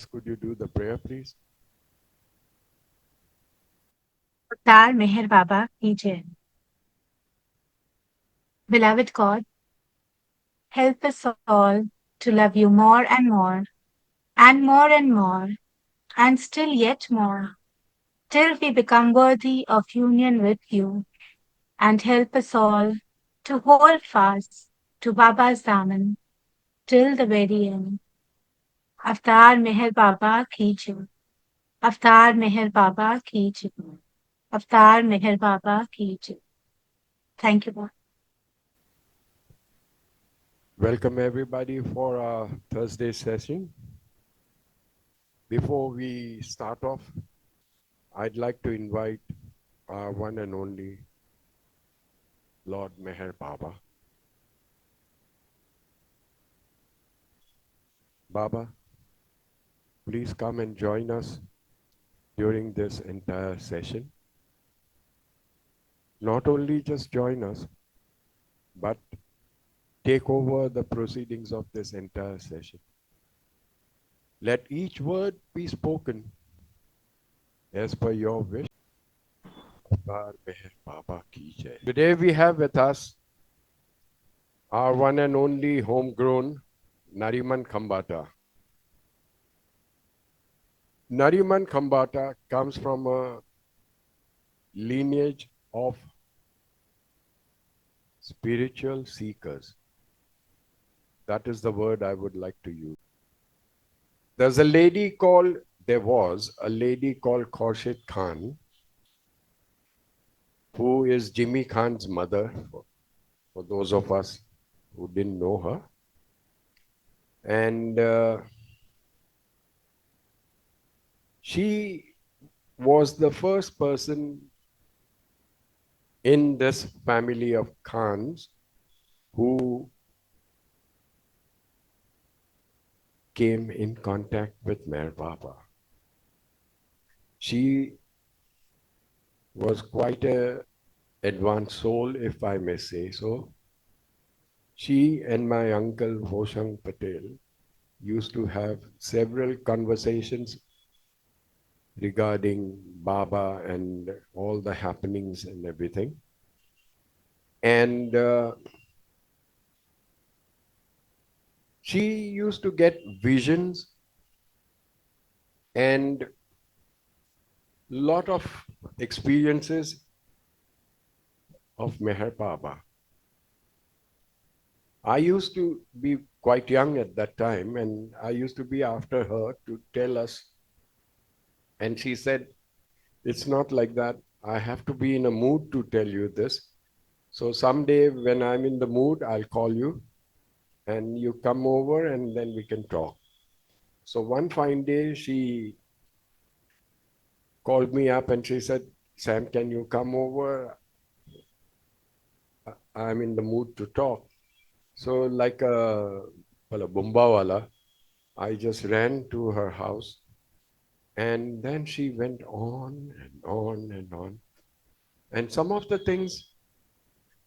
Could you do the prayer, please? Atar Meher Baba ki Jai. Beloved God, help us all to love you more and more, and more and more, and still yet more, till we become worthy of union with you, and help us all to hold fast to Baba's Daman till the very end. Avtar Meher Baba ki Jai. Avtar Meher Baba ki Jai. Avtar Meher Baba ki Jai. Thank you, Baba. Welcome everybody for our Thursday session. Before we start off, I'd like to invite our one and only Lord Meher Baba. Baba, please come and join us during this entire session. Not only just join us, but take over the proceedings of this entire session. Let each word be spoken as per your wish. Avtar Meher Baba ki Jai. Today we have with us our one and only homegrown Nariman Khambatta. Nariman Khambatta comes from a lineage of spiritual seekers. That is the word I would like to use. There was a lady called Khurshid Khan, who is Jimmy Khan's mother, for those of us who didn't know her. And she was the first person in this family of Khans who came in contact with Meher Baba. She was quite a advanced soul, if I may say so. She and my uncle Hoshang Patel used to have several conversations regarding Baba and all the happenings and everything. And she used to get visions and lot of experiences of Meher Baba. I used to be quite young at that time, and I used to be after her to tell us. And she said, it's not like that. I have to be in a mood to tell you this. So someday when I'm in the mood, I'll call you and you come over and then we can talk. So one fine day, she called me up and she said, Sam, can you come over? I'm in the mood to talk. So like a bumbawala, I just ran to her house and then she went on and on and on. And some of the things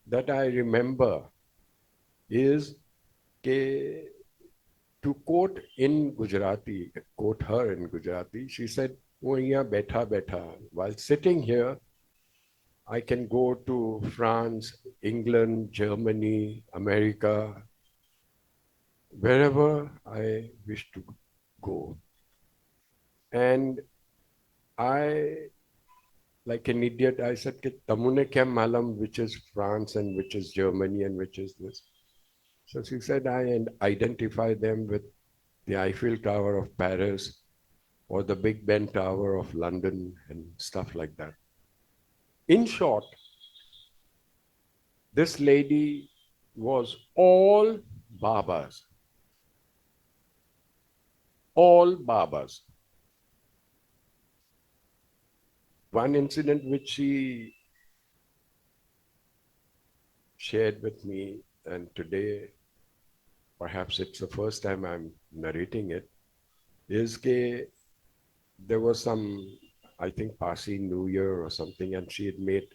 that I remember is ke, to quote her in Gujarati, she said, "Oh, yeah, betha betha." While sitting here, I can go to France, England, Germany, America, wherever I wish to go. And I, like an idiot, I said, Tamune kya malam, which is France and which is Germany and which is this. So she said, I identify them with the Eiffel Tower of Paris or the Big Ben Tower of London and stuff like that. In short, this lady was all Babas, all Babas. One incident which she shared with me, and today perhaps it's the first time I'm narrating it, is that there was some, I think, Parsi New Year or something, and she had made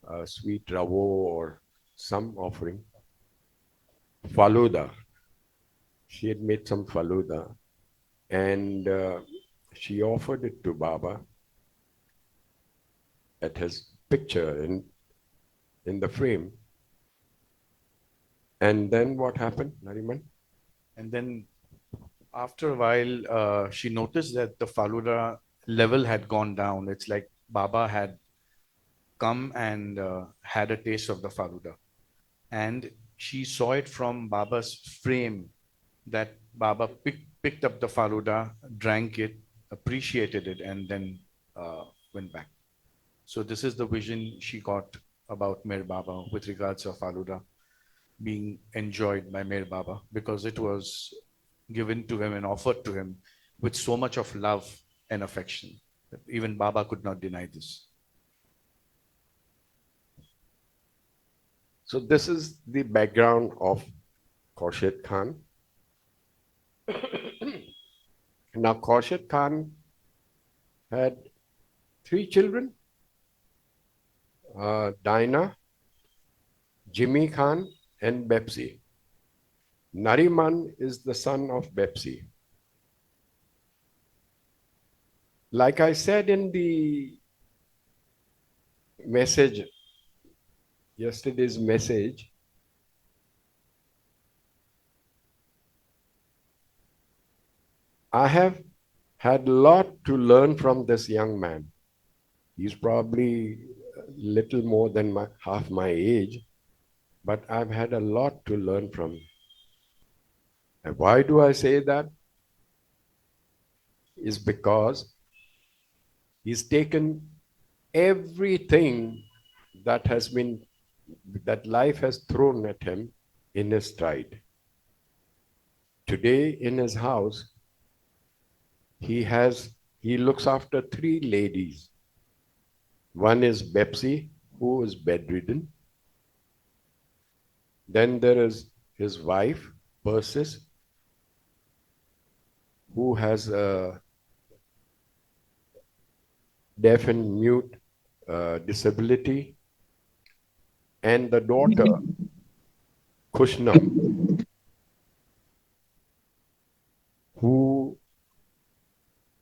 a sweet ravo or some offering, faluda. She had made some faluda, and she offered it to Baba at his picture in the frame. And then what happened, Nariman? And then after a while, she noticed that the Faluda level had gone down. It's like Baba had come and had a taste of the Faluda. And she saw it from Baba's frame that Baba picked up the Faluda, drank it, appreciated it, and then went back. So this is the vision she got about Mir Baba with regards of Faluda being enjoyed by Mir Baba because it was given to him and offered to him with so much of love and affection that even Baba could not deny this. So this is the background of Khorshid Khan. Now Khorshid Khan had three children, Dinah, Jimmy Khan, and Bepsi. Nariman is the son of Bepsi. Like I said in the message, yesterday's message, I have had a lot to learn from this young man. He's probably a little more than half my age, but I've had a lot to learn from him. And why do I say that? Is because he's taken everything that has been that life has thrown at him in his stride. Today in his house, he has he looks after three ladies. One is Bepsi, who is bedridden. Then there is his wife, Persis, who has a deaf and mute disability, and the daughter, Kushnam, who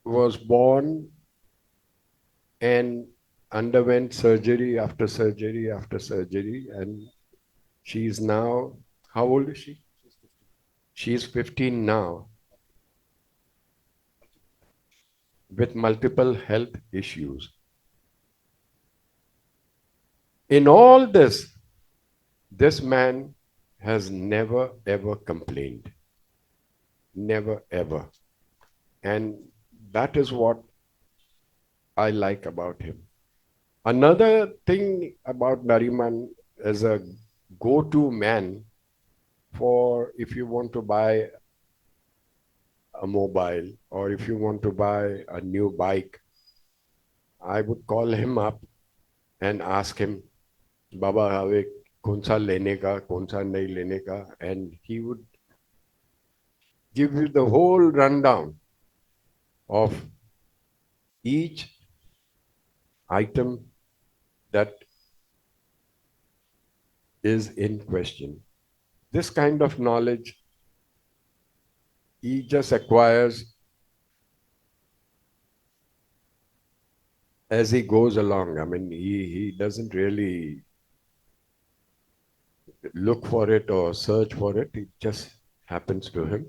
was born and underwent surgery after surgery after surgery, and she's now, how old is she? She's 15 now, with multiple health issues. In all this man has never ever complained. Never ever. And that is what I like about him. Another thing about Nariman is a go-to man for if you want to buy a mobile or if you want to buy a new bike. I would call him up and ask him, Baba, हमें कौन सा लेने का, कौन सा नहीं लेने का, and he would give you the whole rundown of each item that is in question. This kind of knowledge he just acquires as he goes along. I mean, he doesn't really look for it or search for it. It just happens to him.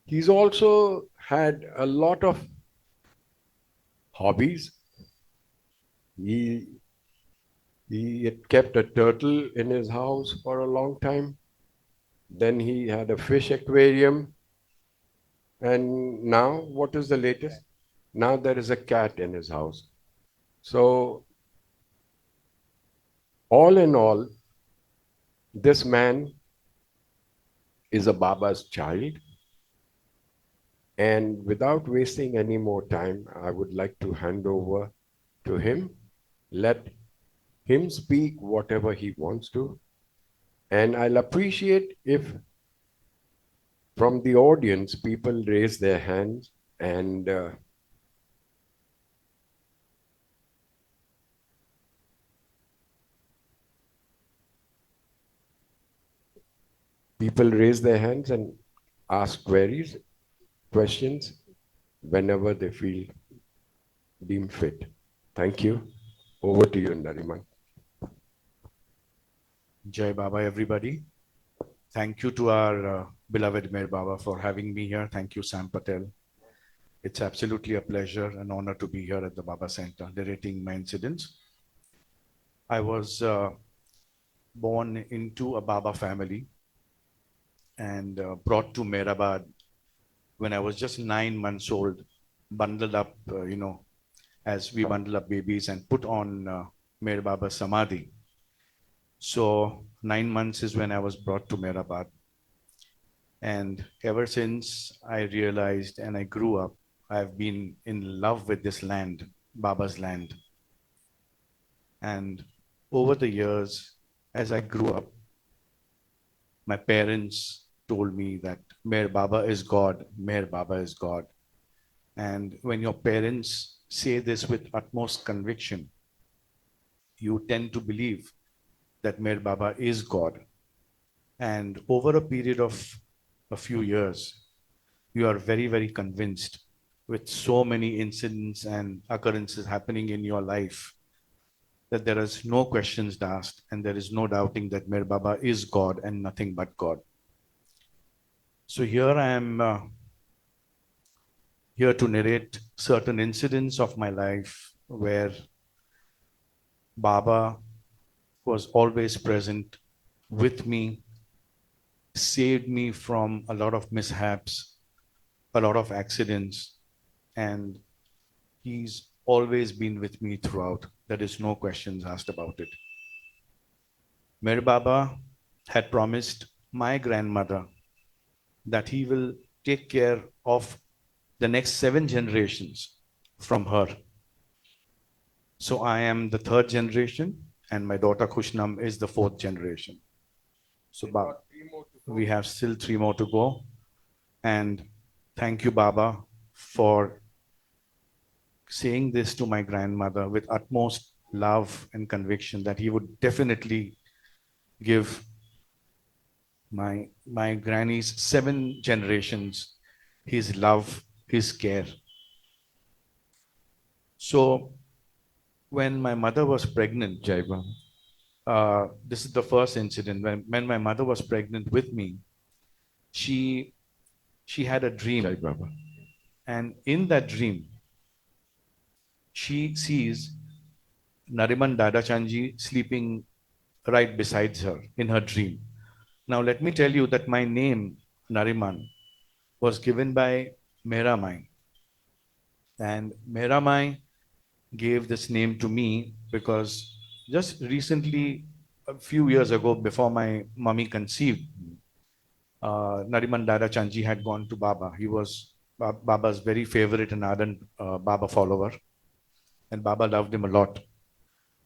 He's also had a lot of hobbies. He he had kept a turtle in his house for a long time. Then he had a fish aquarium. And now, what is the latest? Now there is a cat in his house. So, all in all, this man is a Baba's child. And without wasting any more time, I would like to hand over to him. Let him speak whatever he wants to. And I'll appreciate if from the audience people raise their hands and people raise their hands and ask queries. questions whenever they feel deemed fit. Thank you. Over to you, Nariman. Jai Baba, everybody. Thank you to our beloved Mer Baba for having me here. Thank you, Sam Patel. It's absolutely a pleasure and honor to be here at the Baba Center, narrating my incidents. I was born into a Baba family and brought to Mehrabad when I was just 9 months old, bundled up, as we bundle up babies and put on Mer Baba Samadhi. So 9 months is when I was brought to Mehrabad. And ever since I realized and I grew up, I've been in love with this land, Baba's land. And over the years, as I grew up, my parents told me that Mer Baba is God, Mer Baba is God. And when your parents say this with utmost conviction, you tend to believe that Mer Baba is God. And over a period of a few years, you are very, very convinced with so many incidents and occurrences happening in your life that there is no questions asked and there is no doubting that Mer Baba is God and nothing but God. So here I am here to narrate certain incidents of my life where Baba was always present with me, saved me from a lot of mishaps, a lot of accidents, and he's always been with me throughout. There is no questions asked about it. Mer Baba had promised my grandmother that he will take care of the next 7 generations from her. So I am the 3rd generation, and my daughter Kushnam is the 4th generation. So we have still 3 more to go. And thank you, Baba, for saying this to my grandmother with utmost love and conviction that he would definitely give my granny's 7 generations his love, his care. So when my mother was pregnant, Jai Baba. this is the first incident. When my mother was pregnant with me, she she had a dream, Jai Baba. and in that dream, she sees Nariman Dadachanji sleeping right beside her in her dream. Now, let me tell you that my name, Nariman, was given by Meramai. And Meramai gave this name to me because just recently, a few years ago, before my mummy conceived, Nariman Dadachanji had gone to Baba. He was Baba's very favorite and ardent Baba follower, and Baba loved him a lot.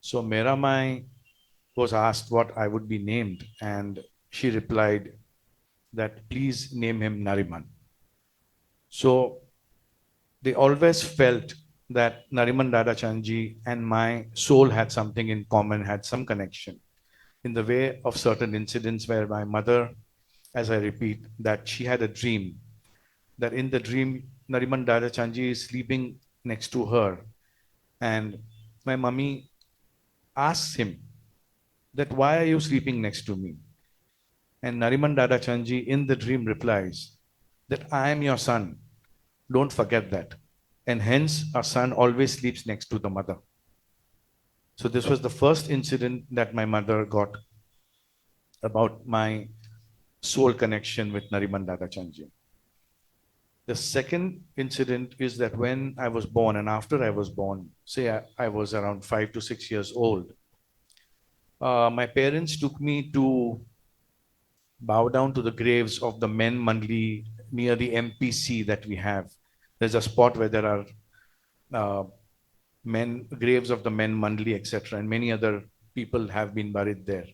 So Meramai was asked what I would be named, and she replied that please name him Nariman. So they always felt that Nariman Dadachanji and my soul had something in common, had some connection in the way of certain incidents where my mother, as I repeat, that she had a dream, that in the dream, Nariman Dadachanji is sleeping next to her, and my mummy asks him that why are you sleeping next to me? And Nariman Dadachanji in the dream replies that I am your son. Don't forget that. And hence, our son always sleeps next to the mother. So, this was the first incident that my mother got about my soul connection with Nariman Dadachanji. The second incident is that when I was born and after I was born, say I was around 5 to 6 years old, my parents took me to bow down to the graves of the men Mandli near the MPC that we have. There's a spot where there are graves of the men Mandli, etc., and many other people have been buried there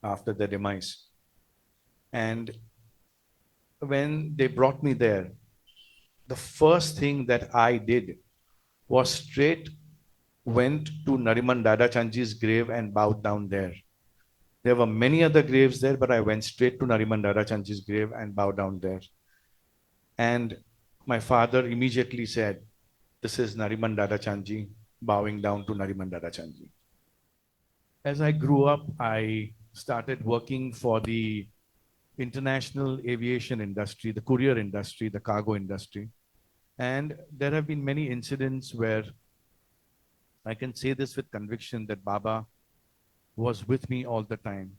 after their demise. And when they brought me there, the first thing that I did was straight went to Nariman Dadachanji's grave and bowed down there. There were many other graves there, but I went straight to Nariman Dadachanji's grave and bowed down there. And my father immediately said, "This is Nariman Dada Chanji," bowing down to Nariman Dada Chanji. As I grew up, I started working for the international aviation industry, the courier industry, the cargo industry. And there have been many incidents where I can say this with conviction that Baba was with me all the time.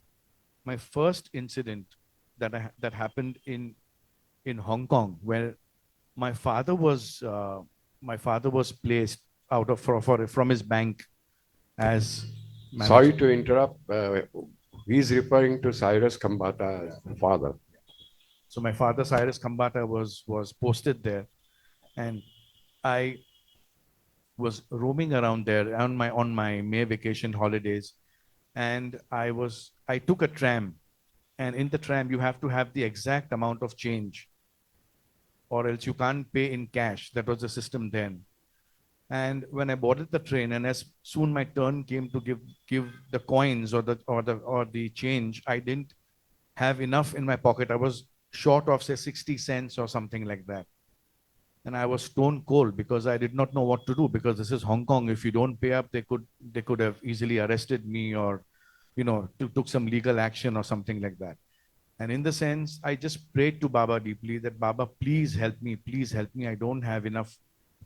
My first incident that happened in Hong Kong, where my father was placed out of from his bank as Sorry manager. to interrupt. He's referring to Cyrus Khambatta's father. So my father Cyrus Kambata was posted there, and I was roaming around there on my May vacation holidays, and I took a tram, and in the tram you have to have the exact amount of change, or else you can't pay in cash. That was the system then. And when I boarded the train, and as soon my turn came to give the coins or the change, I didn't have enough in my pocket. I was short of say 60 cents or something like that. And I was stone cold because I did not know what to do, because this is Hong Kong. If you don't pay up, they could have easily arrested me, or took some legal action or something like that. And in the sense, I just prayed to Baba deeply that Baba, please help me, please help me. I don't have enough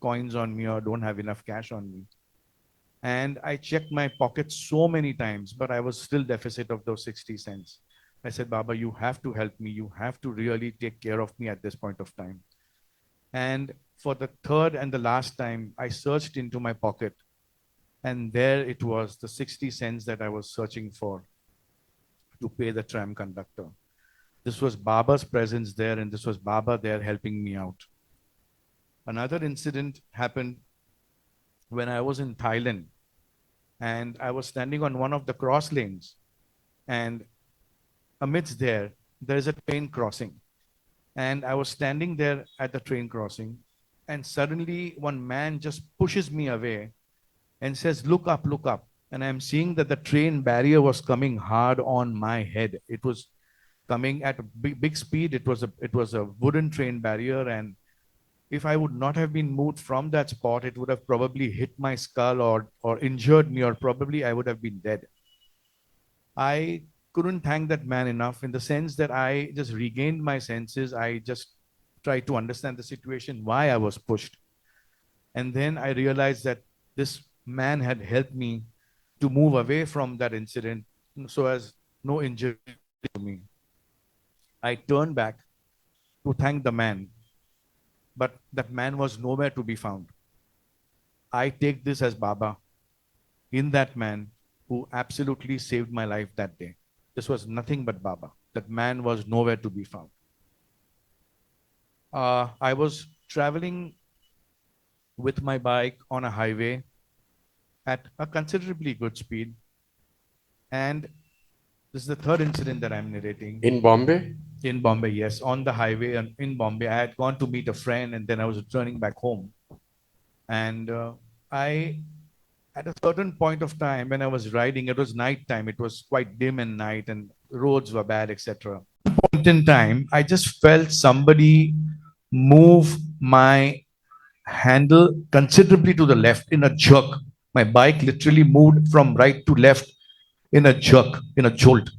coins on me, or don't have enough cash on me. And I checked my pocket so many times, but I was still deficit of those 60 cents. I said, Baba, you have to help me. You have to really take care of me at this point of time. And for the third and the last time, I searched into my pocket, and there it was, the 60 cents that I was searching for to pay the tram conductor. This was Baba's presence there, and this was Baba there helping me out. Another incident happened when I was in Thailand, and I was standing on one of the cross lanes, and amidst there is a train crossing. And I was standing there at the train crossing, and suddenly one man just pushes me away and says, "Look up, look up." And I'm seeing that the train barrier was coming hard on my head. It was coming at a big speed. It was a wooden train barrier, and if I would not have been moved from that spot, it would have probably hit my skull, or injured me, or probably I would have been dead. I couldn't thank that man enough, in the sense that I just regained my senses. I just tried to understand the situation, why I was pushed. And then I realized that this man had helped me to move away from that incident, so as no injury to me. I turned back to thank the man, but that man was nowhere to be found. I take this as Baba in that man who absolutely saved my life that day. This was nothing but Baba. That man was nowhere to be found. I was traveling with my bike on a highway at a considerably good speed. And this is the third incident that I'm narrating. In Bombay? In Bombay, yes, on the highway in Bombay. I had gone to meet a friend, and then I was returning back home. And I, at a certain point of time when I was riding, it was night time. It was quite dim and night, and roads were bad, etc. Point in time, I just felt somebody move my handle considerably to the left in a jerk. My bike literally moved from right to left in a jerk, in a jolt.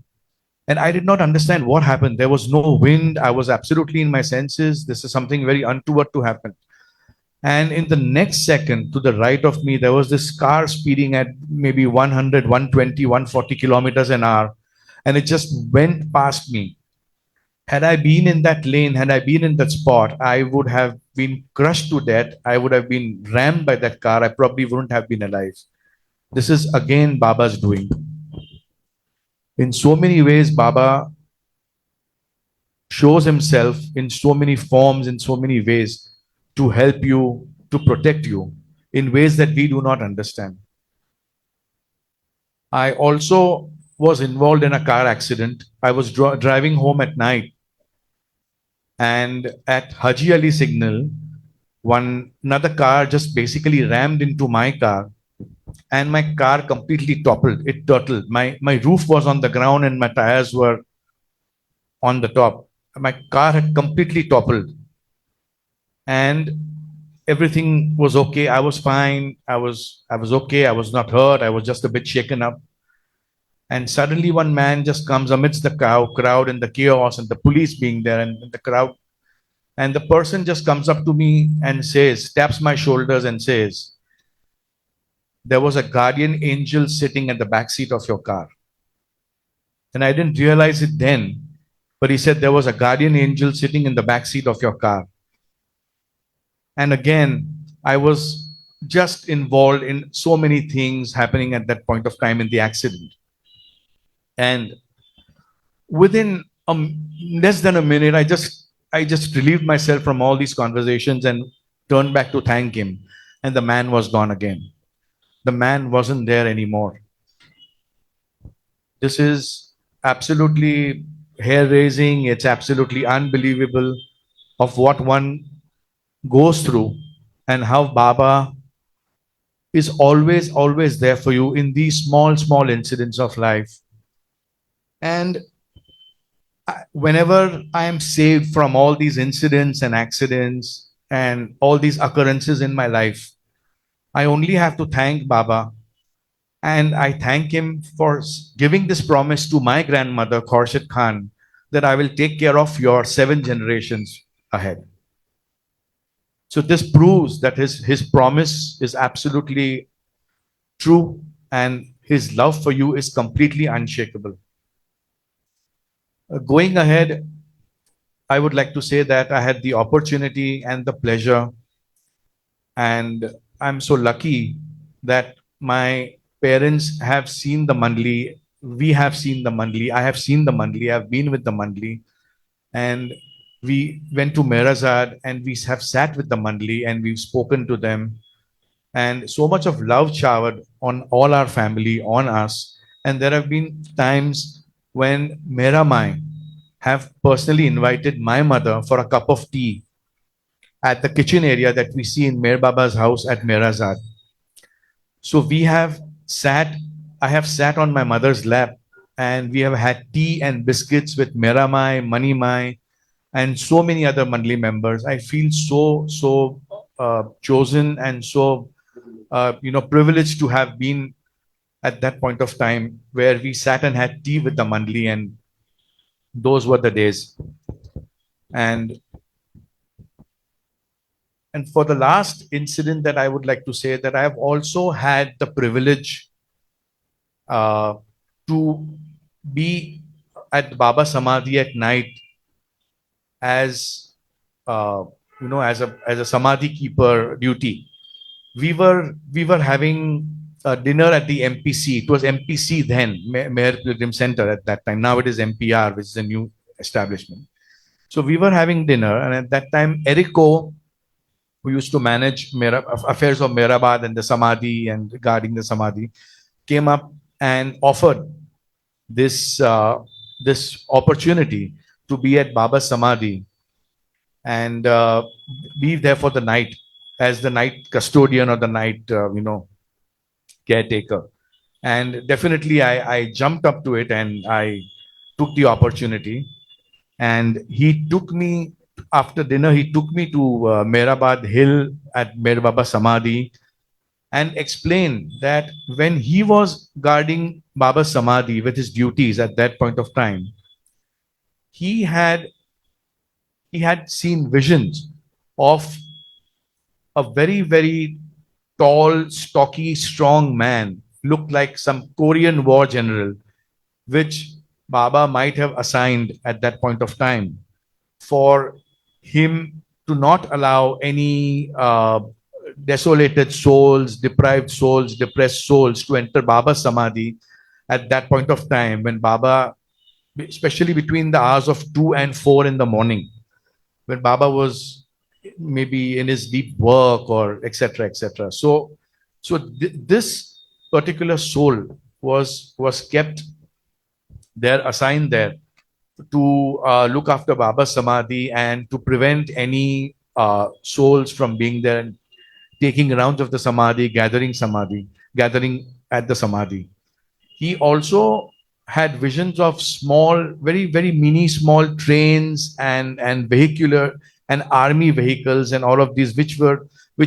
And I did not understand what happened. There was no wind. I was absolutely in my senses. This is something very untoward to happen. And in the next second, to the right of me, there was this car speeding at maybe 100, 120, 140 kilometers an hour. And it just went past me. Had I been in that lane, had I been in that spot, I would have been crushed to death. I would have been rammed by that car. I probably wouldn't have been alive. This is again Baba's doing. In so many ways, Baba shows himself in so many forms, in so many ways, to help you, to protect you, in ways that we do not understand. I also was involved in a car accident. I was driving home at night, and at Haji Ali signal, another car just basically rammed into my car, and my car completely toppled. It turtled. My roof was on the ground, and my tires were on the top. My car had completely toppled. and everything was okay. I was fine. I was okay. I was not hurt. I was just a bit shaken up. And suddenly one man just comes amidst the crowd and the chaos and the police being there and the crowd. And the person just comes up to me and says, taps my shoulders and says, there was a guardian angel sitting at the back seat of your car. And I didn't realize it then, but he said there was a guardian angel sitting in the back seat of your car. And again, I was just involved in so many things happening at that point of time in the accident. And within less than a minute, I just relieved myself from all these conversations and turned back to thank him. And the man was gone again. The man wasn't there anymore. This is absolutely hair raising. It's absolutely unbelievable of what one goes through and how Baba is always there for you in these small incidents of life. And whenever I am saved from all these incidents and accidents and all these occurrences in my life, I only have to thank Baba. And I thank him for giving this promise to my grandmother, Khorshid Khan, that I will take care of your 7 generations ahead. So this proves that his promise is absolutely true and his love for you is completely unshakable. Going ahead, I would like to say that I had the opportunity and the pleasure, and I'm so lucky that my parents have seen the Mandli. We have seen the Mandli. I have seen the Mandli. I've been with the Mandli. And we went to Merazad and we have sat with the Mandli and we've spoken to them. And so much of love showered on all our family, on us. And there have been times when Mera Mai have personally invited my mother for a cup of tea at the kitchen area that we see in Mer Baba's house at Merazad. So we have sat, I have sat on my mother's lap and we have had tea and biscuits with Mera Mai, Mani Mai, and so many other Mandli members. I feel so chosen and so privileged to have been at that point of time where we sat and had tea with the Mandli, and those were the days. And and for the last incident that I would like to say that I have also had the privilege uh, to be at Baba Samadhi at night as uh, as a Samadhi keeper duty. We were having a dinner at the MPC. It was MPC then, Mayor Pilgrim Center at that time. Now it is MPR, which is a new establishment. So we were having dinner, and at that time, Erico, who used to manage affairs of Mehrabad and the Samadhi and guarding the Samadhi, came up and offered this opportunity to be at Baba's Samadhi and be there for the night as the night custodian or the night caretaker. And definitely I jumped up to it and I took the opportunity. And he took me after dinner. He took me to Mehrabad Hill at Mer Baba Samadhi and explained that when he was guarding Baba Samadhi with his duties at that point of time, he had he had seen visions of a very tall, stocky, strong man, looked like some Korean war general, which Baba might have assigned at that point of time for him to not allow any desolated souls, deprived souls, depressed souls to enter Baba's Samadhi at that point of time when Baba, especially between the hours of 2 and 4 in the morning, when Baba was maybe in his deep work or etc. This particular soul was kept there, assigned there to look after Baba's Samadhi and to prevent any souls from being there and taking rounds of the Samadhi, gathering at the Samadhi. He also had visions of small, very mini small trains and vehicular and army vehicles and all of these, which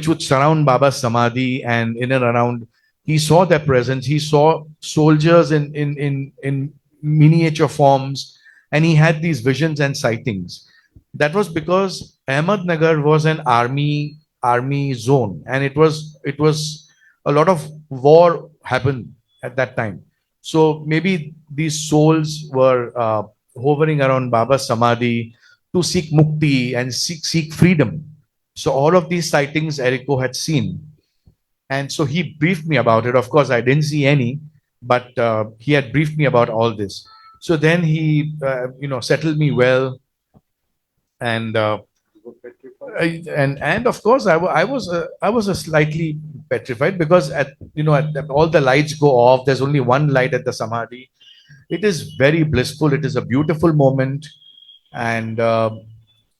would surround Baba's samadhi and in and around. He saw their presence. He saw soldiers in miniature forms, and he had these visions and sightings. That was because Ahmednagar was an army zone, and it was a lot of war happened at that time. So maybe these souls were hovering around Baba's samadhi to seek mukti and seek freedom. So all of these sightings Eriko had seen, and so he briefed me about it. Of course, I didn't see any, but he had briefed me about all this. So then he, settled me well, and and of course I was a slightly petrified because at all the lights go off. There's only one light at the samadhi. It is very blissful. It is a beautiful moment, and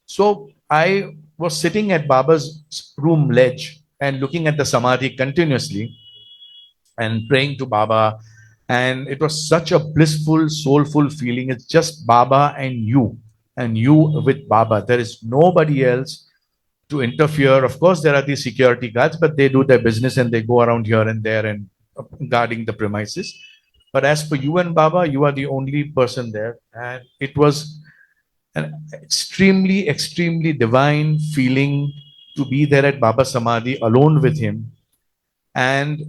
so I was sitting at Baba's room ledge and looking at the samadhi continuously and praying to Baba. And it was such a blissful, soulful feeling. It's just Baba and you with Baba. There is nobody else to interfere. Of course, there are these security guards, but they do their business and they go around here and there and guarding the premises. But as for you and Baba, you are the only person there. And it was an extremely, extremely divine feeling to be there at Baba Samadhi alone with him. And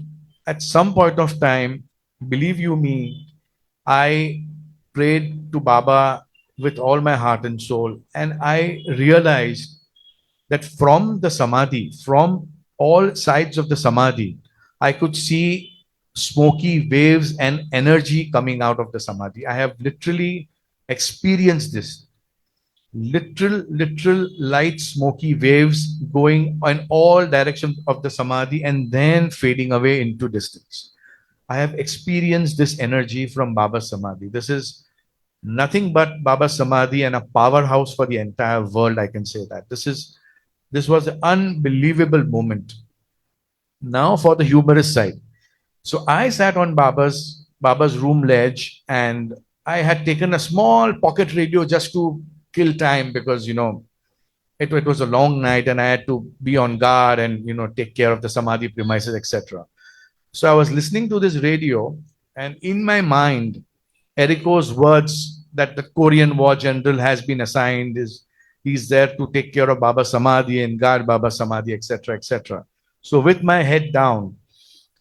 at some point of time, believe you me, I prayed to Baba with all my heart and soul. And I realized that from the Samadhi, from all sides of the Samadhi, I could see smoky waves and energy coming out of the Samadhi. I have literally experienced this literal light smoky waves going in all directions of the samadhi and then fading away into distance. I have experienced this energy from Baba Samadhi. This is nothing but Baba Samadhi and a powerhouse for the entire world. I can say that this was an unbelievable moment. Now for the humorous side. So I sat on Baba's room ledge, and I had taken a small pocket radio just to kill time because it was a long night and I had to be on guard and take care of the samadhi premises, etc. So I was listening to this radio, and in my mind, Eriko's words that the Korean War general has been assigned is he's there to take care of Baba Samadhi and guard Baba Samadhi, etc., etc. So with my head down,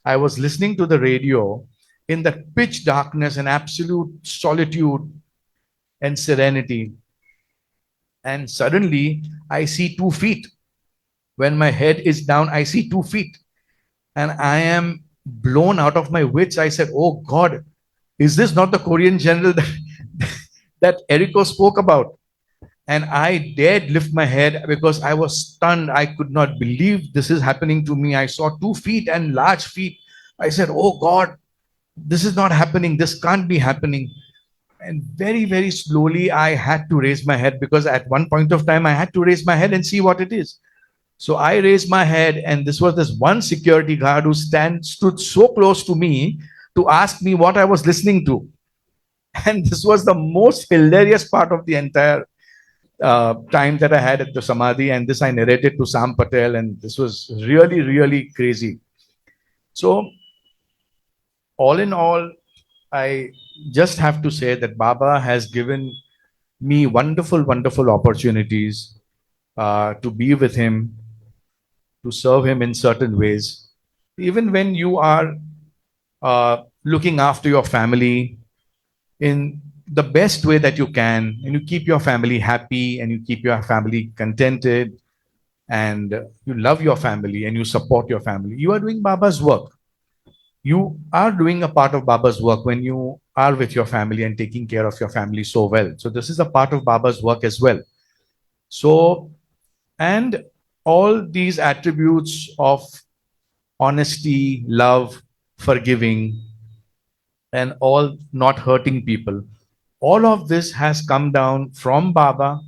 I was listening to the radio in the pitch darkness and absolute solitude and serenity. And suddenly I see 2 feet. When my head is down, I see 2 feet. And I am blown out of my wits. I said, "Oh God, is this not the Korean general that Eriko spoke about?" And I dared lift my head because I was stunned. I could not believe this is happening to me. I saw 2 feet and large feet. I said, "Oh God, this is not happening. This can't be happening." And very, very slowly, I had to raise my head because at one point of time, I had to raise my head and see what it is. So I raised my head, and this was this one security guard who stood so close to me to ask me what I was listening to. And this was the most hilarious part of the entire time that I had at the Samadhi. And this I narrated to Sam Patel, and this was really, really crazy. So, all in all, I just have to say that Baba has given me wonderful, wonderful opportunities to be with him, to serve him in certain ways. Even when you are looking after your family in the best way that you can, and you keep your family happy and you keep your family contented, and you love your family and you support your family, you are doing Baba's work. You are doing a part of Baba's work when you are with your family and taking care of your family so well. So, this is a part of Baba's work as well. So, and all these attributes of honesty, love, forgiving, and all not hurting people, all of this has come down from Baba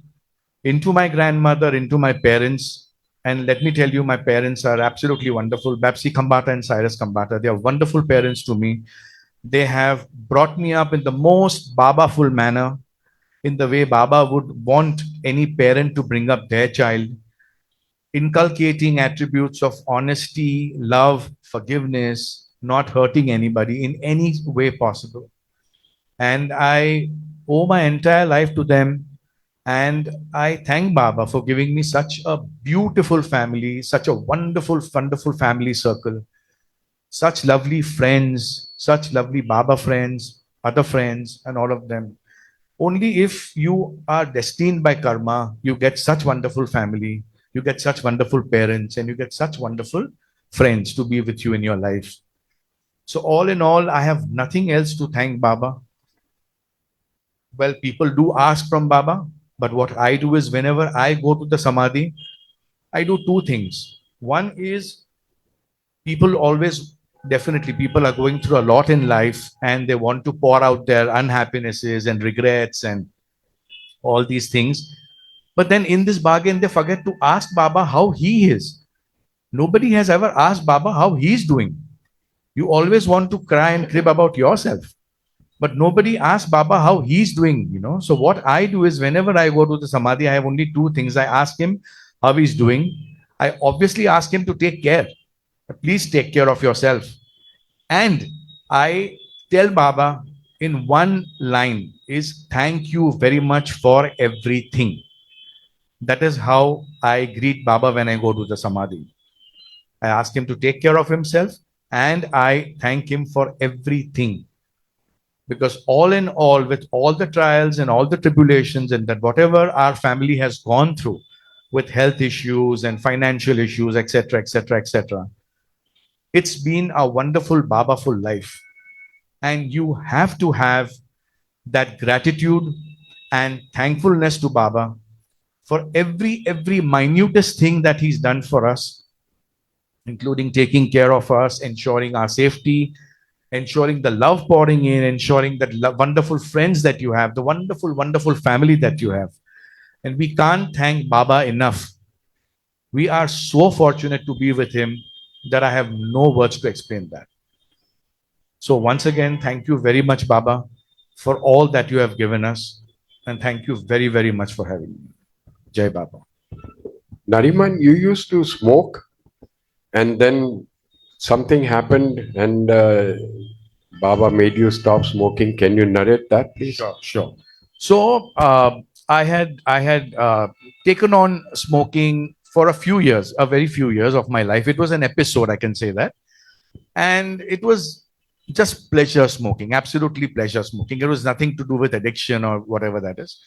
into my grandmother, into my parents. And let me tell you, my parents are absolutely wonderful. Babsi Khambatta and Cyrus Khambatta, they are wonderful parents to me. They have brought me up in the most Babaful manner, in the way Baba would want any parent to bring up their child, inculcating attributes of honesty, love, forgiveness, not hurting anybody in any way possible. And I owe my entire life to them. And I thank Baba for giving me such a beautiful family, such a wonderful, wonderful family circle, such lovely friends, such lovely Baba friends, other friends, and all of them. Only if you are destined by karma, you get such wonderful family, you get such wonderful parents, and you get such wonderful friends to be with you in your life. So, all in all, I have nothing else to thank Baba. Well, people do ask from Baba, but what I do is whenever I go to the Samadhi, I do two things. One is people always, definitely, people are going through a lot in life and they want to pour out their unhappinesses and regrets and all these things. But then in this bargain, they forget to ask Baba how he is. Nobody has ever asked Baba how he's doing. You always want to cry and crib about yourself, but nobody asks Baba how he's doing. So what I do is whenever I go to the Samadhi, I have only two things. I ask him how he's doing. I obviously ask him to take care. Please take care of yourself. And I tell Baba in one line is thank you very much for everything. That is how I greet Baba when I go to the Samadhi. I ask him to take care of himself and I thank him for everything. Because all in all, with all the trials and all the tribulations, and that whatever our family has gone through with health issues and financial issues, etc., etc., etc., it's been a wonderful Babaful life. And you have to have that gratitude and thankfulness to Baba for every minutest thing that he's done for us, including taking care of us, ensuring our safety, ensuring the love pouring in, ensuring that wonderful friends that you have, the wonderful, wonderful family that you have. And we can't thank Baba enough. We are so fortunate to be with him that I have no words to explain that. So, once again, thank you very much, Baba, for all that you have given us. And thank you very, very much for having me. Jai Baba. Nariman, you used to smoke and then something happened and Baba made you stop smoking. Can you narrate that, please? Sure, sure. So I had taken on smoking for a few years, a very few years of my life. It was an episode, I can say that, and it was just pleasure smoking, absolutely pleasure smoking. It was nothing to do with addiction or whatever that is.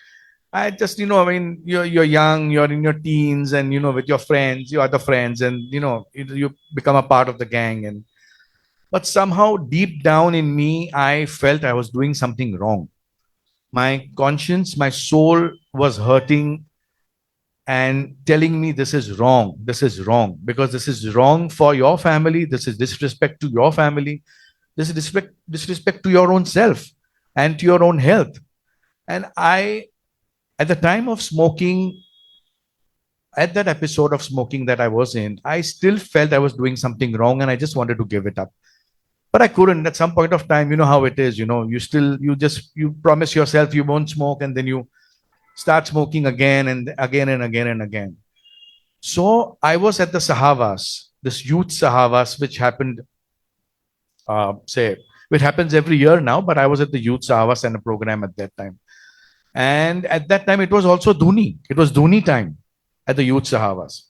I just, I mean, you're young, you're in your teens, and with your friends, your other friends, and you become a part of the gang, and but somehow deep down in me, I felt I was doing something wrong. My conscience, my soul was hurting and telling me this is wrong, because this is wrong for your family, this is disrespect to your family, this is disrespect to your own self and to your own health. And I, at the time of smoking, at that episode of smoking that I was in, I still felt I was doing something wrong and I just wanted to give it up. But I couldn't. At some point of time, you know how it is, you promise yourself you won't smoke, and then you start smoking again and again and again and again. So I was at the Sahavas, this youth Sahavas, which happened, say, which happens every year now, but I was at the youth Sahavas and a program at that time. And at that time, it was also Dhuni. It was Dhuni time at the youth Sahavas.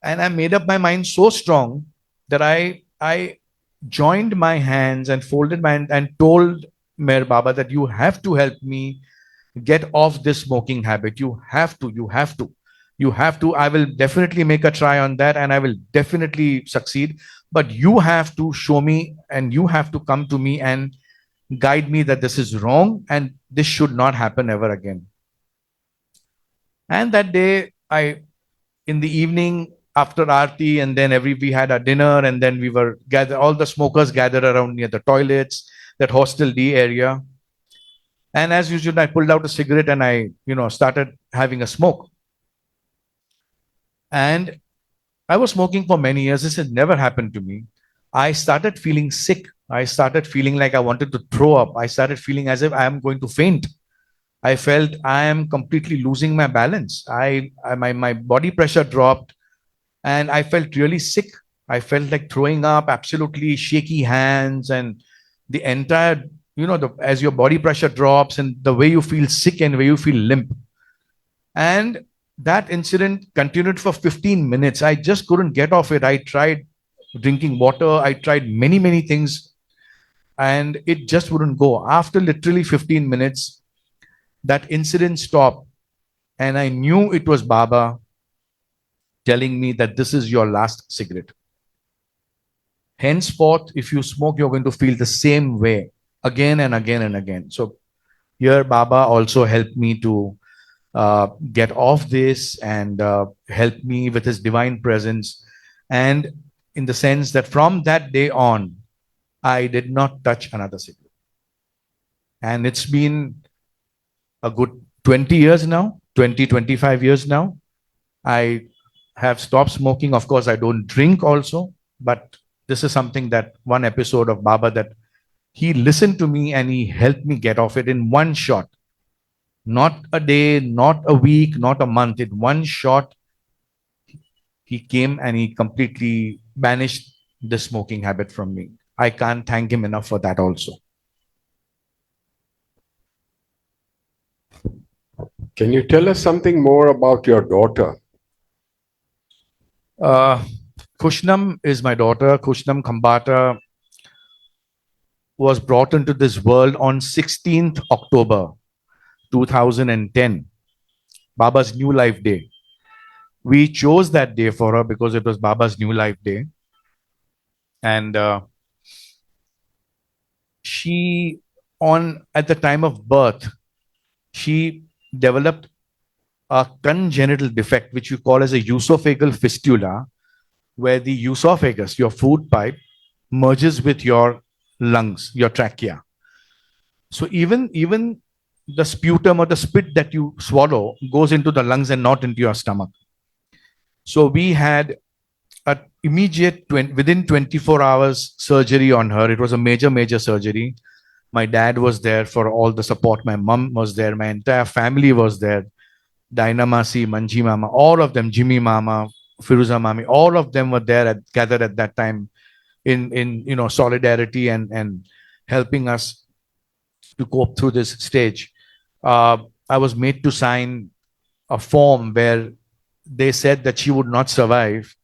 And I made up my mind so strong that I joined my hands and folded my hand and told Mer Baba that you have to help me get off this smoking habit. You have to. I will definitely make a try on that and I will definitely succeed. But you have to show me and you have to come to me and guide me that this is wrong and this should not happen ever again. And that day, in the evening after Aarti, and then we had our dinner, and then we were all the smokers gathered around near the toilets, that hostel D area. And as usual, I pulled out a cigarette and I, started having a smoke. And I was smoking for many years. This had never happened to me. I started feeling sick. I started feeling like I wanted to throw up. I started feeling as if I am going to faint. I felt I am completely losing my balance. My body pressure dropped and I felt really sick. I felt like throwing up, absolutely shaky hands, and the entire, as your body pressure drops and the way you feel sick and way you feel limp. And that incident continued for 15 minutes. I just couldn't get off it. I tried drinking water, I tried many, many things, and it just wouldn't go. After literally 15 minutes, that incident stopped, and I knew it was Baba telling me that this is your last cigarette. Henceforth, if you smoke, you're going to feel the same way again and again and again. So here, Baba also helped me to get off this and help me with his divine presence. And in the sense that from that day on, I did not touch another cigarette. And it's been a good 20 years now, 20, 25 years now. I have stopped smoking. Of course, I don't drink also, but this is something that one episode of Baba that he listened to me and he helped me get off it in one shot. Not a day, not a week, not a month. In one shot, he came and he completely banished the smoking habit from me. I can't thank him enough for that also. Can you tell us something more about your daughter? Uh, Kushnam is my daughter. Kushnam Khambatta was brought into this world on 16th October 2010, Baba's New Life Day. We chose that day for her because it was Baba's New Life Day. And she, on at the time of birth, she developed a congenital defect, which you call as a esophageal fistula, where the esophagus, your food pipe, merges with your lungs, your trachea. So even the sputum or the spit that you swallow goes into the lungs and not into your stomach. So we had a immediate within 24 hours surgery on her. It was a major surgery. My dad was there for all the support. My mom was there. My entire family was there. Dynamasi, Manji Mama, all of them, Jimmy Mama, Firuza Mami, all of them were there gathered at that time in solidarity and helping us to cope through this stage. I was made to sign a form where they said that she would not survive,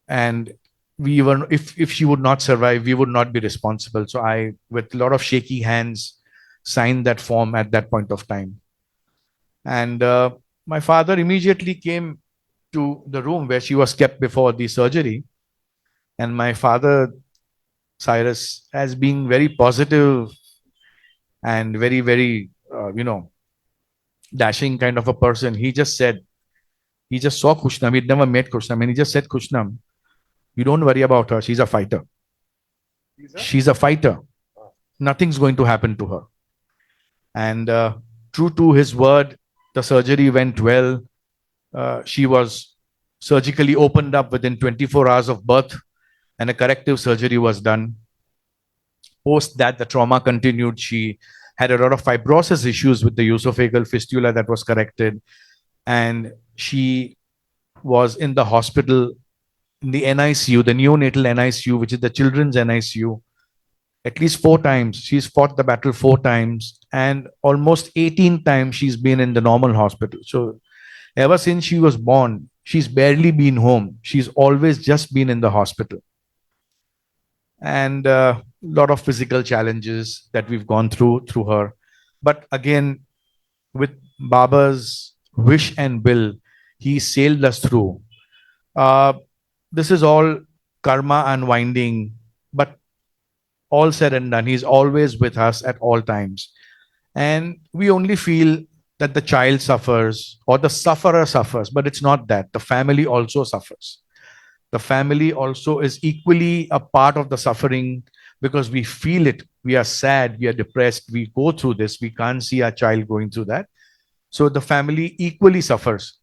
and we were if she would not survive, we would not be responsible. So I, with a lot of shaky hands, signed that form at that point of time. And my father immediately came to the room where she was kept before the surgery. And my father, Cyrus, as being very positive and very, dashing kind of a person, he just said, he just saw Kushnam. He'd never met Kushnam. And he just said, Kushnam, you don't worry about her. She's a fighter. She's a fighter. Nothing's going to happen to her. And true to his word, the surgery went well. She was surgically opened up within 24 hours of birth, and a corrective surgery was done. Post that, the trauma continued. She had a lot of fibrosis issues with the esophageal fistula that was corrected. And she was in the hospital, in the NICU, the neonatal NICU, which is the children's NICU, at least 4 times. She's fought the battle 4 times, and almost 18 times she's been in the normal hospital. So ever since she was born, she's barely been home. She's always just been in the hospital. And a lot of physical challenges that we've gone through her. But again, with Baba's wish and will, he sailed us through. Uh, this is all karma unwinding, but all said and done, he's always with us at all times. And we only feel that the child suffers or the sufferer suffers, but it's not that. The family also suffers. The family also is equally a part of the suffering because we feel it. We are sad, we are depressed, we go through this, we can't see our child going through that. So the family equally suffers.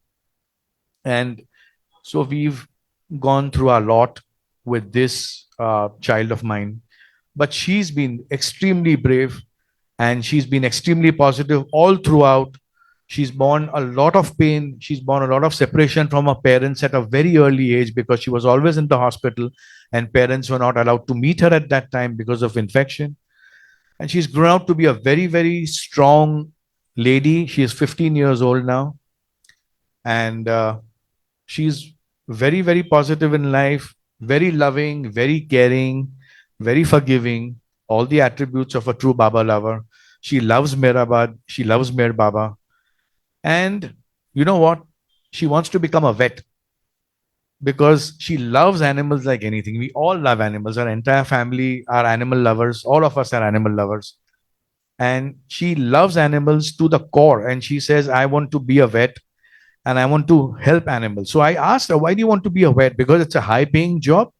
And so we've gone through a lot with this child of mine. But she's been extremely brave. and she's been extremely positive all throughout. She's borne a lot of pain. She's borne a lot of separation from her parents at a very early age because she was always in the hospital, and parents were not allowed to meet her at that time because of infection. And she's grown out to be a very, very strong lady. She is 15 years old now, and she's very, very positive in life, very loving, very caring, very forgiving, all the attributes of a true Baba lover. She loves Mirabad, she loves Mir Baba. And you know what? She wants to become a vet because she loves animals like anything. We all love animals. Our entire family are animal lovers. All of us are animal lovers. And she loves animals to the core. And she says, I want to be a vet and I want to help animals. So I asked her, why do you want to be a vet? Because it's a high paying job,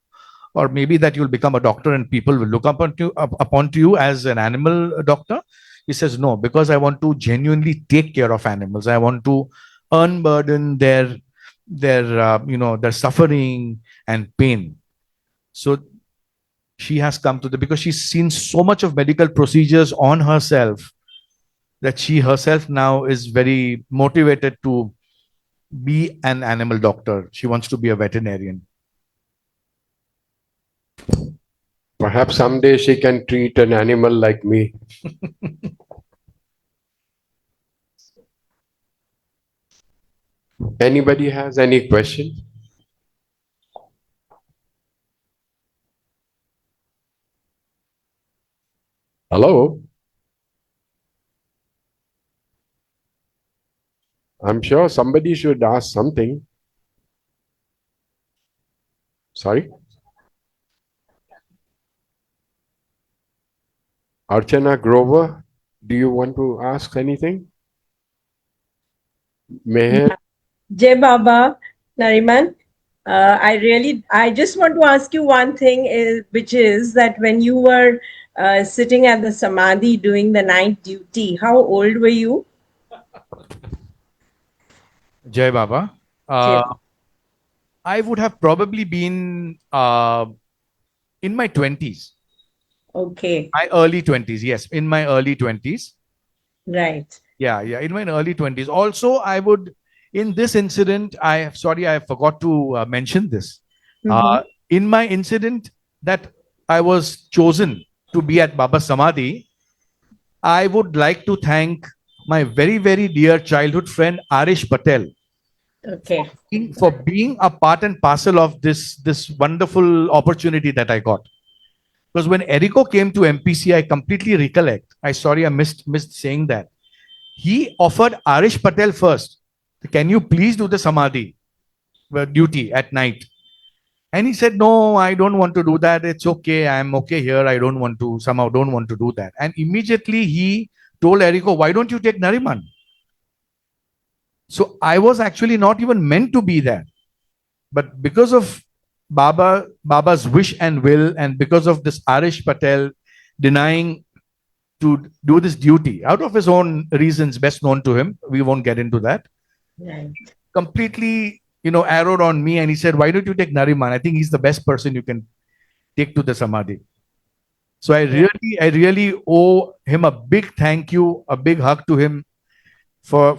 or maybe that you'll become a doctor and people will look upon to you as an animal doctor. He says, no, because I want to genuinely take care of animals. I want to unburden their suffering and pain. So she has come to the, because she's seen so much of medical procedures on herself, that she herself now is very motivated to be an animal doctor. She wants to be a veterinarian. Perhaps someday she can treat an animal like me. Anybody has any question? Hello? I'm sure somebody should ask something. Sorry? Archana Grover, do you want to ask anything? Meher? Jai Baba, Nariman. I just want to ask you one thing, which is that when you were sitting at the Samadhi doing the night duty, how old were you? Jai Baba. Jai Uh, I would have probably been in my 20s, Okay, my early 20s. Yes, in my early 20s. right. Yeah, yeah, in my early 20s. Also, I would, in this incident, sorry, I forgot to mention this. Mm-hmm. In my incident that I was chosen to be at Baba Samadhi, I would like to thank my very, very dear childhood friend Arish Patel Okay, for being a part and parcel of this wonderful opportunity that I got. Because when Erico came to MPC, I completely recollect. I missed saying that. He offered Arish Patel first. Can you please do the Samadhi duty at night? And he said, no, I don't want to do that. It's okay. I'm okay here. I don't want to, somehow don't want to do that. And immediately he told Erico, why don't you take Nariman? So I was actually not even meant to be there. But because of Baba's wish and will, and because of this Arish Patel denying to do this duty out of his own reasons best known to him, we won't get into that, right. completely, arrowed on me, and he said, why don't you take Nariman? I think he's the best person you can take to the Samadhi. So Yeah. I really owe him a big thank you, a big hug to him for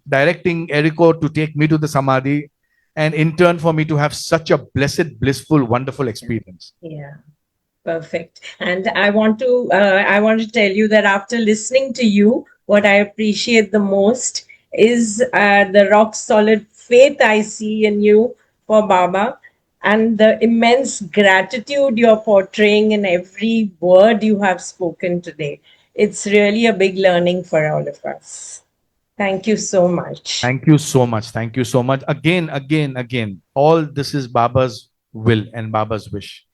directing Erico to take me to the Samadhi, and in turn for me to have such a blessed, blissful, wonderful experience. Yeah. Perfect. And I want to tell you that after listening to you, what I appreciate the most is the rock solid faith I see in you for Baba, and the immense gratitude you're portraying in every word you have spoken today. It's really a big learning for all of us. Thank you so much. Thank you so much. Thank you so much. Again, again, again. All this is Baba's will and Baba's wish.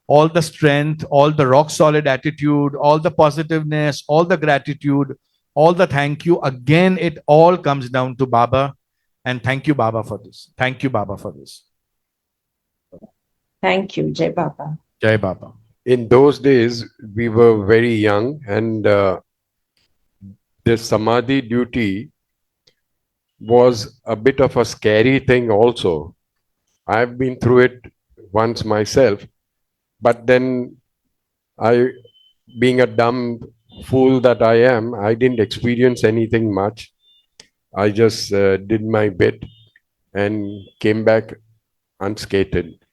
All the strength, all the rock solid attitude, all the positiveness, all the gratitude, all the thank you. Again, it all comes down to Baba. And thank you, Baba, for this. Thank you, Baba, for this. Thank you, Jai Baba. Jai Baba. In those days, we were very young, and this Samadhi duty was a bit of a scary thing also. I've been through it once myself, but then I, being a dumb fool that I am, I didn't experience anything much. I just did my bit and came back unscathed.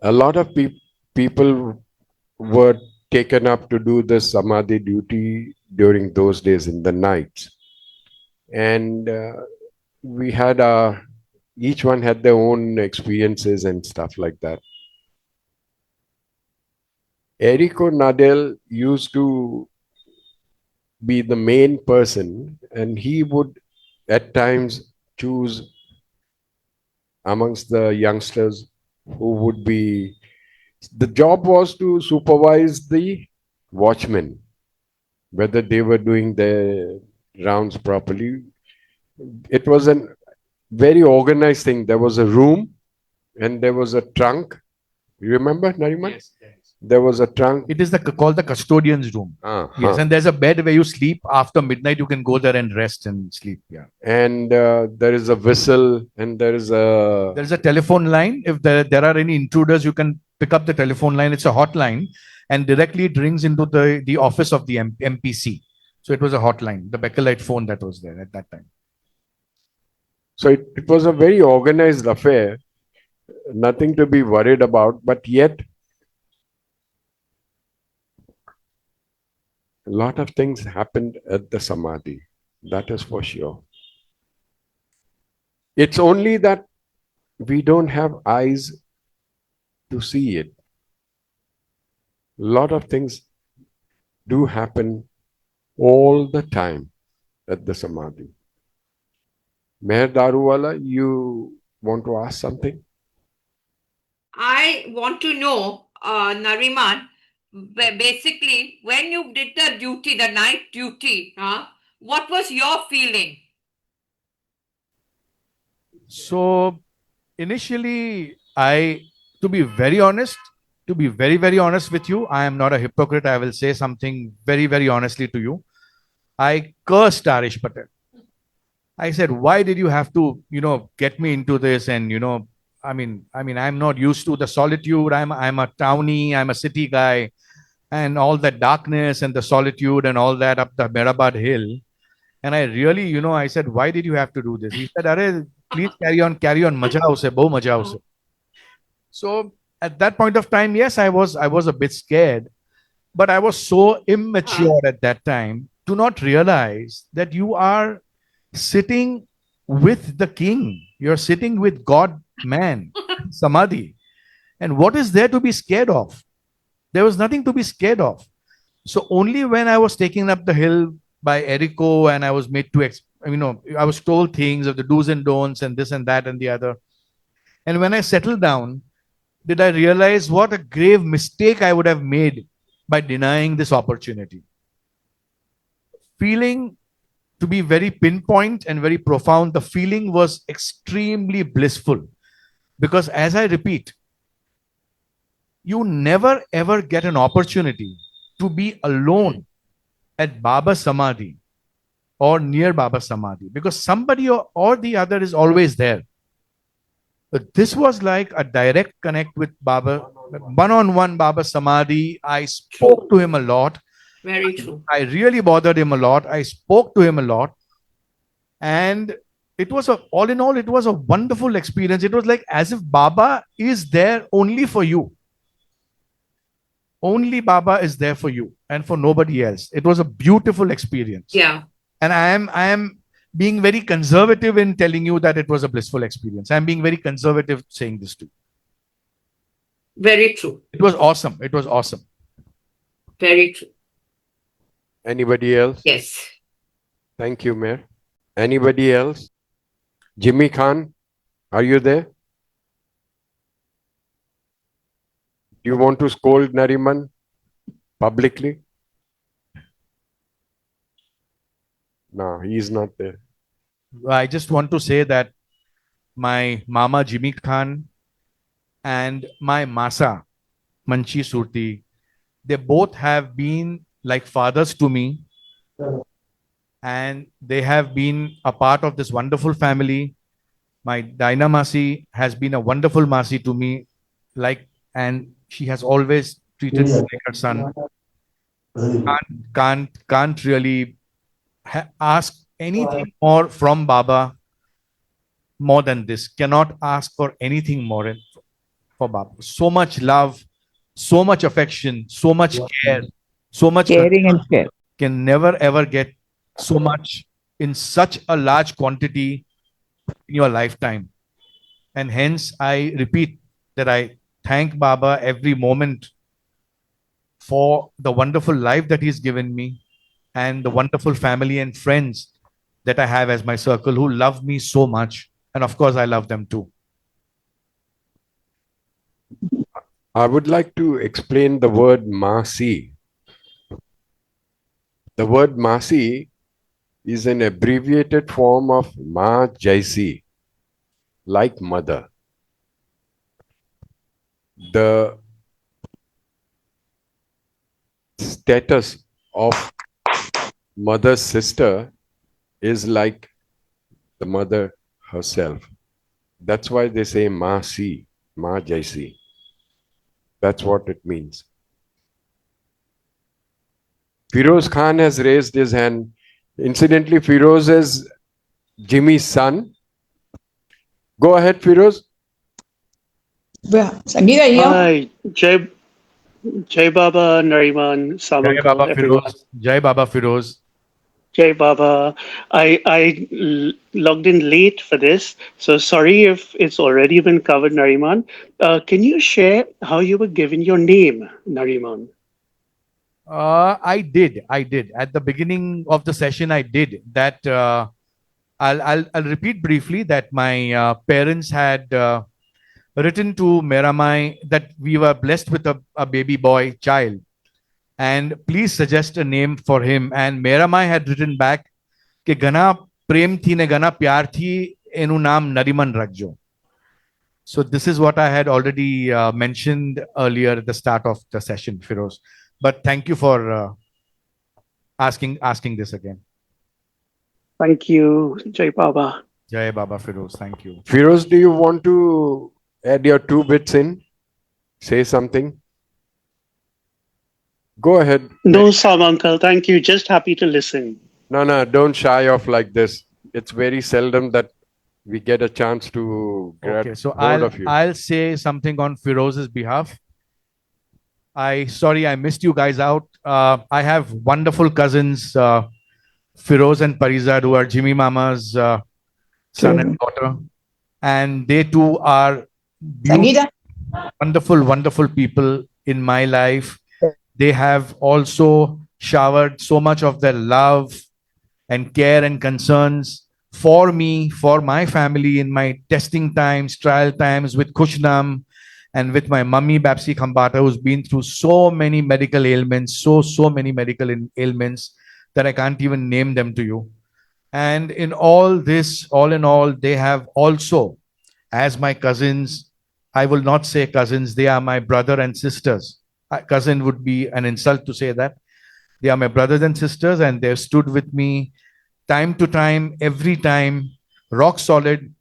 A lot of people were taken up to do the samadhi duty during those days in the nights. And we had each one had their own experiences and stuff like that. Erico Nadel used to be the main person, and he would at times choose amongst the youngsters who would be. The job was to supervise the watchmen, whether they were doing their rounds properly. It was a very organized thing. There was a room and there was a trunk. You remember, Nariman? Yes, yes. There was a trunk. It is called the custodian's room. Yes, and there's a bed where you sleep after midnight. You can go there and rest and sleep. Yeah. And there is a whistle and there's a telephone line. If there are any intruders, you can pick up the telephone line. It's a hotline, and directly it rings into the office of the MPC. So it was a hotline, the Beckelite phone that was there at that time. So it was a very organized affair, nothing to be worried about, but yet a lot of things happened at the Samadhi. That is for sure. It's only that we don't have eyes to see it. A lot of things do happen all the time at the Samadhi. Meher Daruwala, you want to ask something? I want to know, Nariman, basically, when you did the duty, the night duty, what was your feeling? So initially, to be very honest, to be very, very honest with you, I am not a hypocrite. I will say something very, very honestly to you. I cursed Arish Patel. I said, why did you have to, get me into this? And, I'm not used to the solitude. I'm a townie, I'm a city guy, and all that darkness and the solitude and all that up the Merabad hill. And I really, I said, why did you have to do this? He said, Are, please carry on, maja ause, boh maja ause. So at that point of time, yes, I was a bit scared, but I was so immature at that time to not realize that you are sitting with the king. You're sitting with God, man, Samadhi. And what is there to be scared of? There was nothing to be scared of. So only when I was taken up the hill by Erico and I was made to, I was told things of the do's and don'ts and this and that and the other. And when I settled down, did I realize what a grave mistake I would have made by denying this opportunity. Feeling to be very pinpoint and very profound, the feeling was extremely blissful. Because as I repeat, you never ever get an opportunity to be alone at Baba Samadhi or near Baba Samadhi because somebody or the other is always there. But this was like a direct connect with Baba, one-on-one Baba Samadhi. I spoke to him a lot. Very true. I really bothered him a lot. I spoke to him a lot. And it was all in all, it was a wonderful experience. It was like as if Baba is there only for you. Only Baba is there for you and for nobody else. It was a beautiful experience. Yeah. And I am being very conservative in telling you that it was a blissful experience. I'm being very conservative saying this to you. Very true. It was awesome. It was awesome. Very true. Anybody else? Yes. Thank you, Mayor. Anybody else? Jimmy Khan, are you there? Do you want to scold Nariman publicly? No, he is not there. I just want to say that my Mama Jimmy Khan and my Masa Manchi Surti, they both have been like fathers to me. And they have been a part of this wonderful family. My Daina Masi has been a wonderful Masi to me, and she has always treated me like her son. Can't really ask anything more from Baba more than this. Cannot ask for anything more for Baba. So much love, so much affection, so much care, so much Caring and care. can never ever get so much in such a large quantity in your lifetime. And hence, I repeat that I thank Baba every moment for the wonderful life that he's given me and the wonderful family and friends that I have as my circle who love me so much. And of course, I love them too. I would like to explain the word Masi. The word Masi is an abbreviated form of Ma Jaisi, like mother. The status of mother's sister is like the mother herself. That's why they say Ma Si, Ma Jaisi. That's what it means. Firoz Khan has raised his hand. Incidentally, Firoz is Jimmy's son. Go ahead, Firoz. Sangeeta, here. Hi, Jai Baba Nariman Jai Baba Samankal, everyone. Firoz. Jai Baba Firoz. Jai Baba. Logged in late for this, so sorry if it's already been covered, Nariman. Can you share how you were given your name, Nariman? I did. At the beginning of the session, I did that. I'll repeat briefly that my parents had written to Meramai that we were blessed with a baby boy child, and please suggest a name for him. And Meramai had written back कि घना प्रेम थी ने घना प्यार थी एनु नाम नरिमन रखजो. So this is what I had already mentioned earlier at the start of the session, Firoz. But thank you for asking this again. Thank you, Jai Baba. Jai Baba Firoz, thank you. Firoz, do you want to add your 2 bits in? Say something? Go ahead. No, Samankal, thank you. Just happy to listen. No, don't shy off like this. It's very seldom that we get a chance to grab Okay, so hold of you. I'll say something on Firoz's behalf. Sorry I missed you guys out. I have wonderful cousins, Firoz and Parizad, who are Jimmy Mama's son and daughter, and they too are Sangeeta. wonderful people in my life. They have also showered so much of their love and care and concerns for me, for my family in my testing times, trial times with Kushnam and with my mummy Babsi Khambatta, who's been through so many medical ailments, so many medical ailments that I can't even name them to you. And in all this, all in all, they have also, as my cousins, I will not say cousins, they are my brother and sisters. Cousin would be an insult to say that. They are my brothers and sisters, and they've stood with me time to time, every time, rock solid,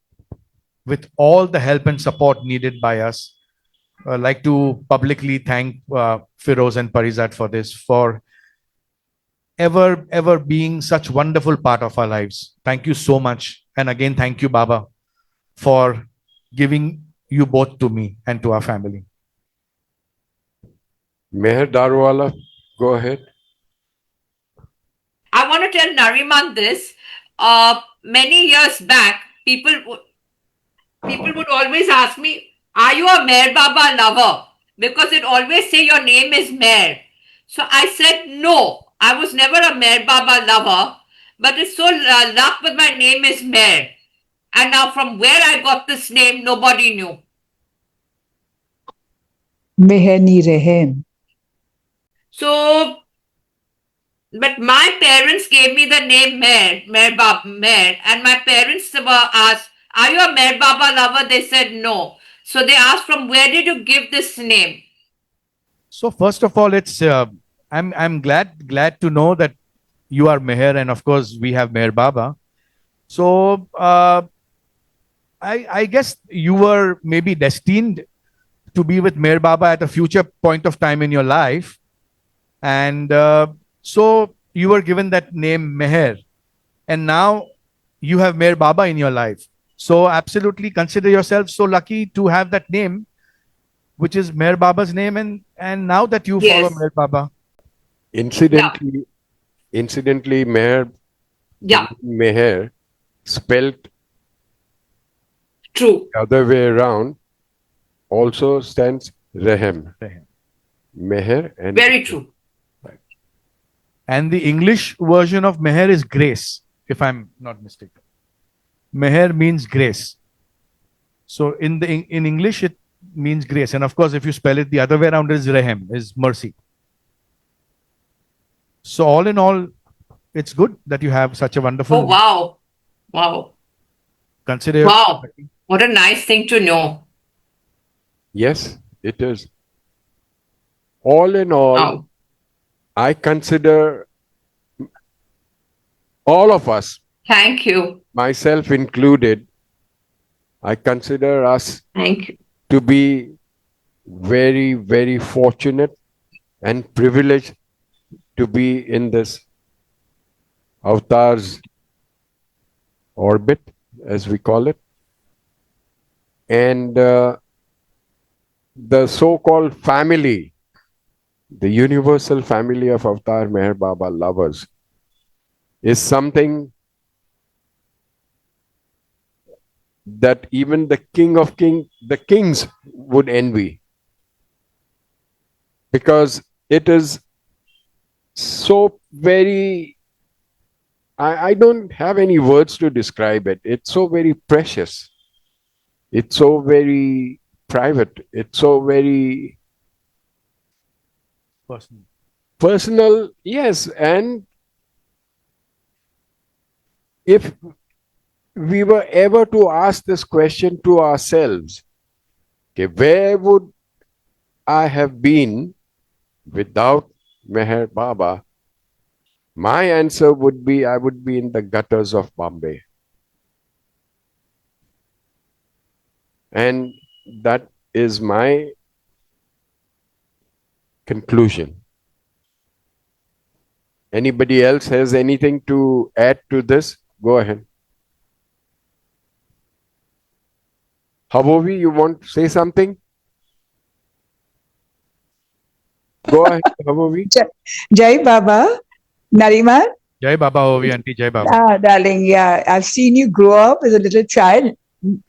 with all the help and support needed by us. I'd like to publicly thank Firoz and Parizad for this, for ever being such wonderful part of our lives. Thank you so much. And again, thank you, Baba, for giving you both to me and to our family. Meher Darwala, go ahead. I want to tell Nariman this. Many years back, people would always ask me, "Are you a Meher Baba lover?" Because it always say your name is Meher. So I said no. I was never a Meher Baba lover, but it's so luck that my name is Meher. And now from where I got this name, nobody knew. Mehni Rehem. So, but my parents gave me the name Meher Baba, Meher, and my parents were asked, "Are you a Meher Baba lover?" They said no. So they asked, "From where did you give this name?" So first of all, it's I'm glad to know that you are Meher, and of course we have Meher Baba. So I guess you were maybe destined to be with Meher Baba at a future point of time in your life. And so you were given that name Meher, and now you have Meher Baba in your life. So absolutely consider yourself so lucky to have that name, which is Meher Baba's name, and now that you follow Yes. Meher Baba. Yeah. Incidentally, Meher, the Yeah. name Meher, spelt True. the other way around, also stands Rehem. Meher and Very true. And the English version of Meher is grace, if I'm not mistaken. Meher means grace. So in English it means grace, and of course if you spell it the other way around, is Rehem, is mercy. So all in all, it's good that you have such a wonderful Oh, name. wow. Wow. Consider yourself Wow. lucky. What a nice thing to know. yes, it is. All in all, Wow. I consider all of us, Thank you. myself included, I consider us Thank you. to be very, very fortunate and privileged to be in this avatar's orbit, as we call it. And the so-called family, the universal family of Avatar Meher Baba lovers, is something that even the the kings would envy, because it is so very, I don't have any words to describe it. It's so very precious. It's so very private. It's so very Personally. personal. Yes. And if we were ever to ask this question to ourselves, okay, where would I have been without Meher Baba? My answer would be I would be in the gutters of Bombay. And that is my conclusion. Anybody else has anything to add to this? Go ahead. Havovi, you want to say something? Go ahead, Havovi. Jai Baba, Nariman. Jai Baba Ovi, Auntie Jai Baba. Ah, darling, yeah, I've seen you grow up as a little child.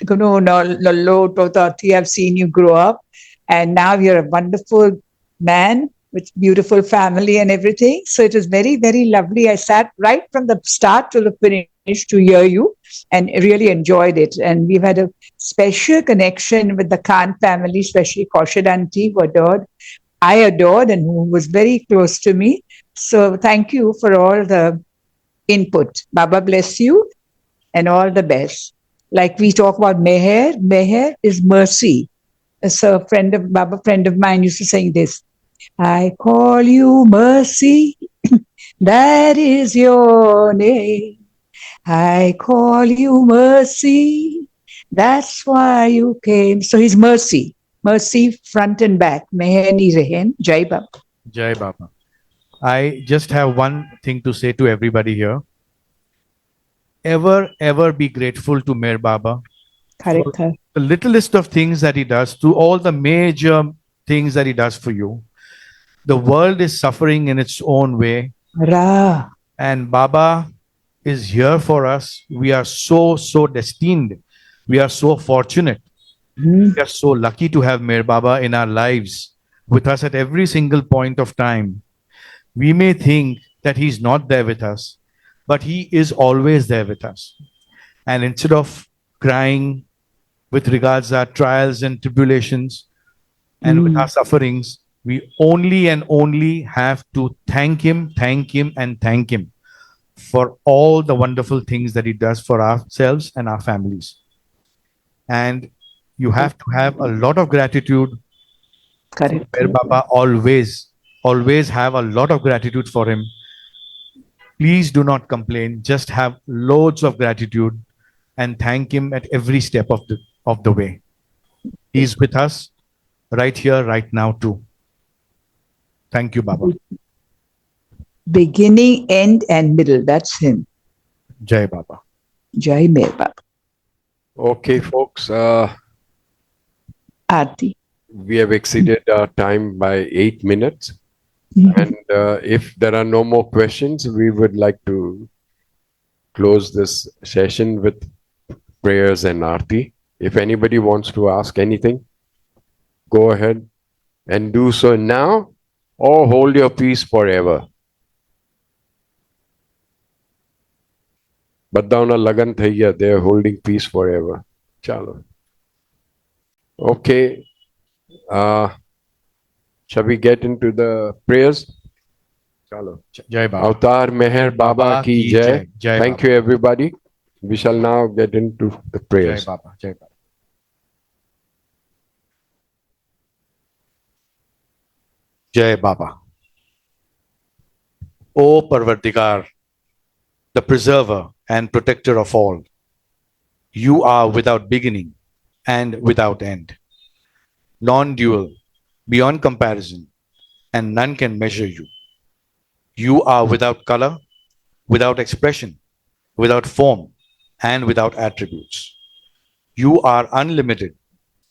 No, no, Lolo, Totati, I've seen you grow up. And now you're a wonderful man with beautiful family and everything. So it was very, very lovely. I sat right from the start to the finish to hear you and really enjoyed it. And we've had a special connection with the Khan family, especially Kaushal Auntie, who I adored and who was very close to me. So thank you for all the input. Baba bless you and all the best. Like we talk about Meher, Meher is mercy. So a friend of mine used to sing this. I call you mercy, that is your name. I call you mercy, that's why you came. So he's mercy, mercy front and back. Meher ni rehem, Jai Baba. Jai Baba. I just have one thing to say to everybody here. Ever be grateful to Meher Baba for Correct. the littlest of things that he does, to all the major things that he does for you. The world is suffering in its own way, Ra. and Baba is here for us. We are so destined. We are so fortunate. Hmm. We are so lucky to have Meher Baba in our lives with us at every single point of time. We may think that he's not there with us, but he is always there with us. And instead of crying with regards to our trials and tribulations and with our sufferings, we only and only have to thank him, and thank him for all the wonderful things that he does for ourselves and our families. And you have to have a lot of gratitude for Correct. Meher Baba, always have a lot of gratitude for him. Please do not complain. Just have loads of gratitude and thank him at every step of the way. He's with us. right here, right now, too. Thank you, Baba. Beginning, end, and middle. That's him. Jai Baba. Jai Mer Baba. Okay, folks, Aarti. we have exceeded our time by 8 minutes. And if there are no more questions, we would like to close this session with prayers and arti. If anybody wants to ask anything, go ahead and do so now or hold your peace forever. Badauna lagan thaiya, they're holding peace forever. Chalo. Okay. Shall we get into the prayers? Chalo. Jai Baba. Avatar Meher Baba ki jai. Jai Thank Baba. you, everybody. We shall now get into the Jai prayers. Baba. Jai Baba. Jai Baba. O Parvardigar, the preserver and protector of all, you are without beginning and without end, non-dual, beyond comparison, and none can measure you. You are without color, without expression, without form, and without attributes. You are unlimited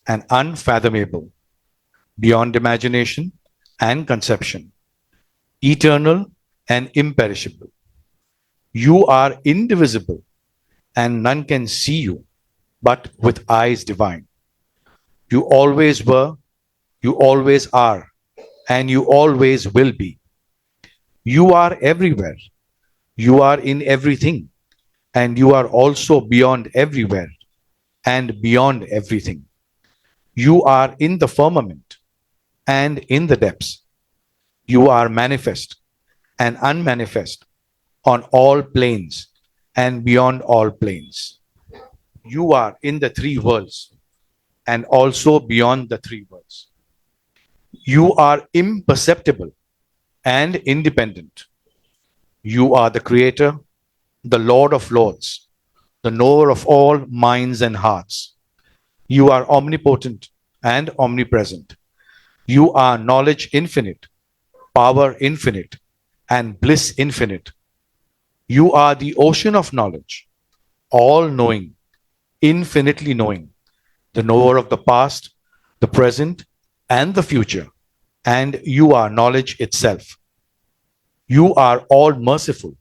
and unfathomable, beyond imagination and conception, eternal and imperishable. You are indivisible, and none can see you but with eyes divine. You always were, you always are, and you always will be. You are everywhere. You are in everything, and you are also beyond everywhere and beyond everything. You are in the firmament and in the depths. You are manifest and unmanifest on all planes and beyond all planes. You are in the three worlds and also beyond the three worlds. You are imperceptible and independent. You are the creator, the Lord of lords, the knower of all minds and hearts. You are omnipotent and omnipresent. You are knowledge infinite, power infinite, and bliss infinite. You are the ocean of knowledge, all knowing, infinitely knowing, the knower of the past, the present, and the future. And you are knowledge itself. You are all merciful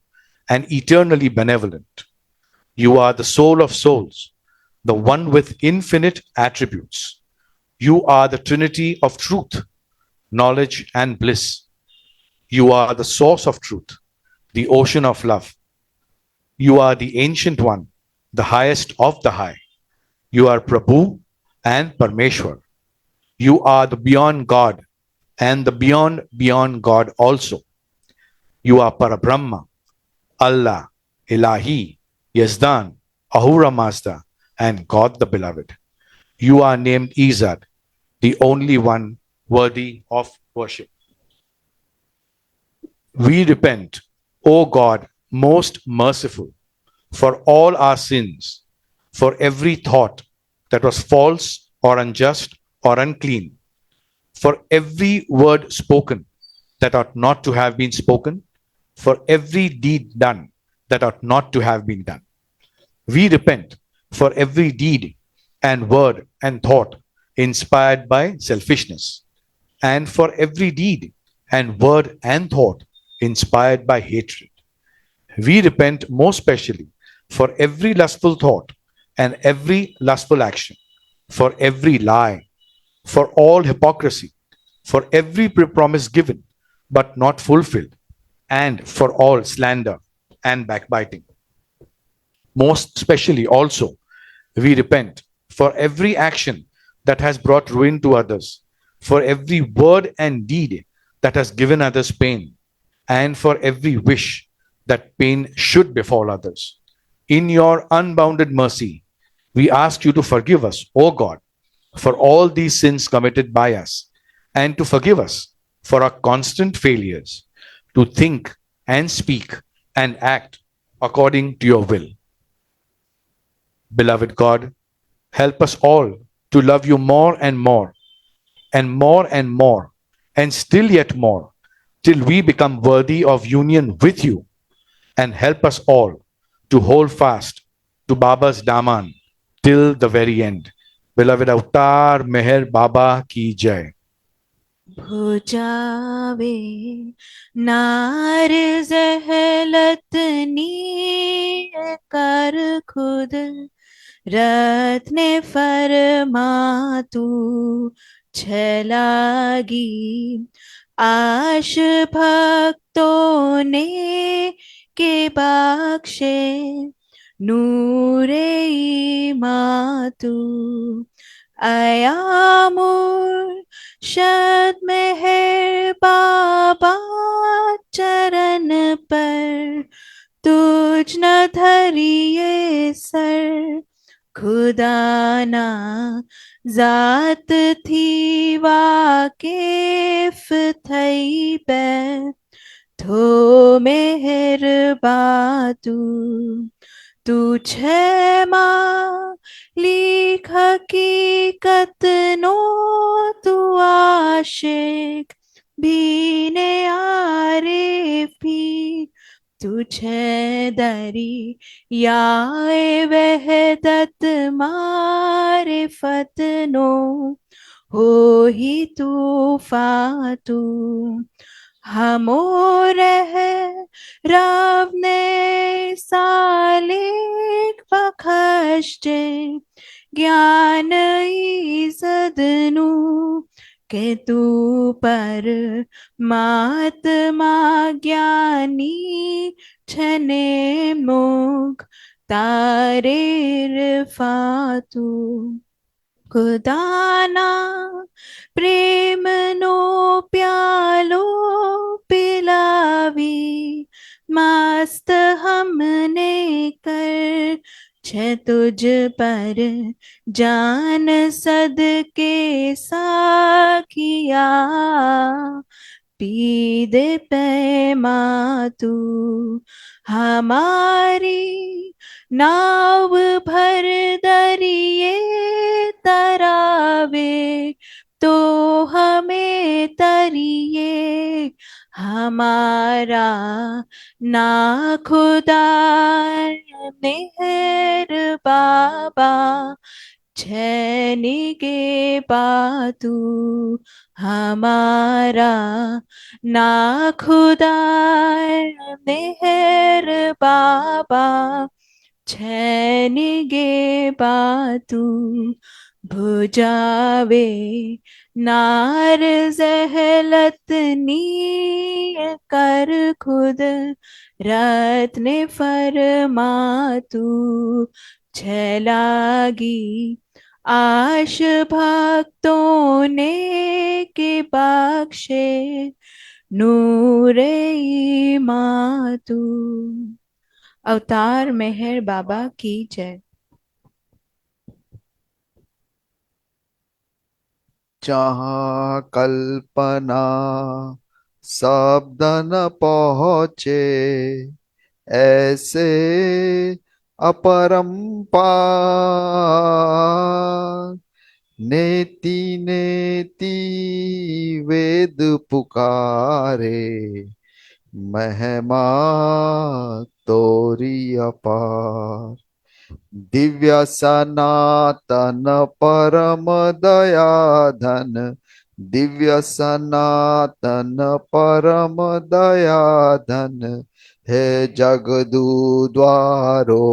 and eternally benevolent. You are the soul of souls, the one with infinite attributes. You are the trinity of truth, knowledge, and bliss. You are the source of truth, the ocean of love. You are the ancient one, the highest of the high. You are Prabhu and Parmeshwar. You are the beyond God and the beyond God also. You are Parabrahma, Allah, Ilahi, Yazdan, Ahura Mazda, and God the Beloved. You are named Izad, the only one worthy of worship. We repent, O God, most merciful, for all our sins, for every thought that was false or unjust or unclean, for every word spoken that ought not to have been spoken, for every deed done that ought not to have been done. We repent for every deed and word and thought inspired by selfishness, and for every deed and word and thought inspired by hatred. We repent most specially for every lustful thought and every lustful action, for every lie, for all hypocrisy, for every promise given but not fulfilled, and for all slander and backbiting. Most especially also, we repent for every action that has brought ruin to others, for every word and deed that has given others pain, and for every wish that pain should befall others. In your unbounded mercy, we ask you to forgive us, O God, for all these sins committed by us, and to forgive us for our constant failures to think and speak and act according to your will. Beloved God, help us all to love you more and more and more, and still yet more, till we become worthy of union with you, and help us all to hold fast to Baba's Daman till the very end. Beloved Avtar Meher Baba ki jai. भुजावे नार जहलतनी कर खुद रत ने फरमा तू छलागी आश भक्तों ने के बख्शे नूरे मातू अयामुर शद मेहर बाबा चरण पर तुझ न धरिए सर खुदाना जात थी वाकिफ थई पे थो मेहर बातू तू क्षमा लिख हकीकत नो तू आशिक भी ने आरे भी तुझे दरी याए वहदत मारे फतनो हो ही तू फातू हमो रह रब ने सालिक बखशते ज्ञान ईजदनु के तू पर महात्मा ज्ञानी छने मुख तारे फातू खुदाना प्रेम नो प्यालो पिलावी मस्त हमने कर छे तुझ पर जान सदके साखिया पी दे पैमा तू हमारी नाव भर दरिए तरावे तो हमें तरिए हमारा ना खुदा मेहर बाबा छेनी के पातू हमारा ना खुदा मेहर बाबा छेनी गे पातू भुजावे नार जहलतनी कर खुद रत ने फरमा तू छलागी आश भक्तों ने के बख्शे नूरे मातू। अवतार मेहर बाबा की जय। जहाँ कल्पना शब्द न पहुँचे ऐसे अपरंपार नेति नेति वेद पुकारे महिमा तोरी अपार दिव्य सनातन परम दयाधन दिव्य सनातन परम दयाधन हे जगदू द्वारो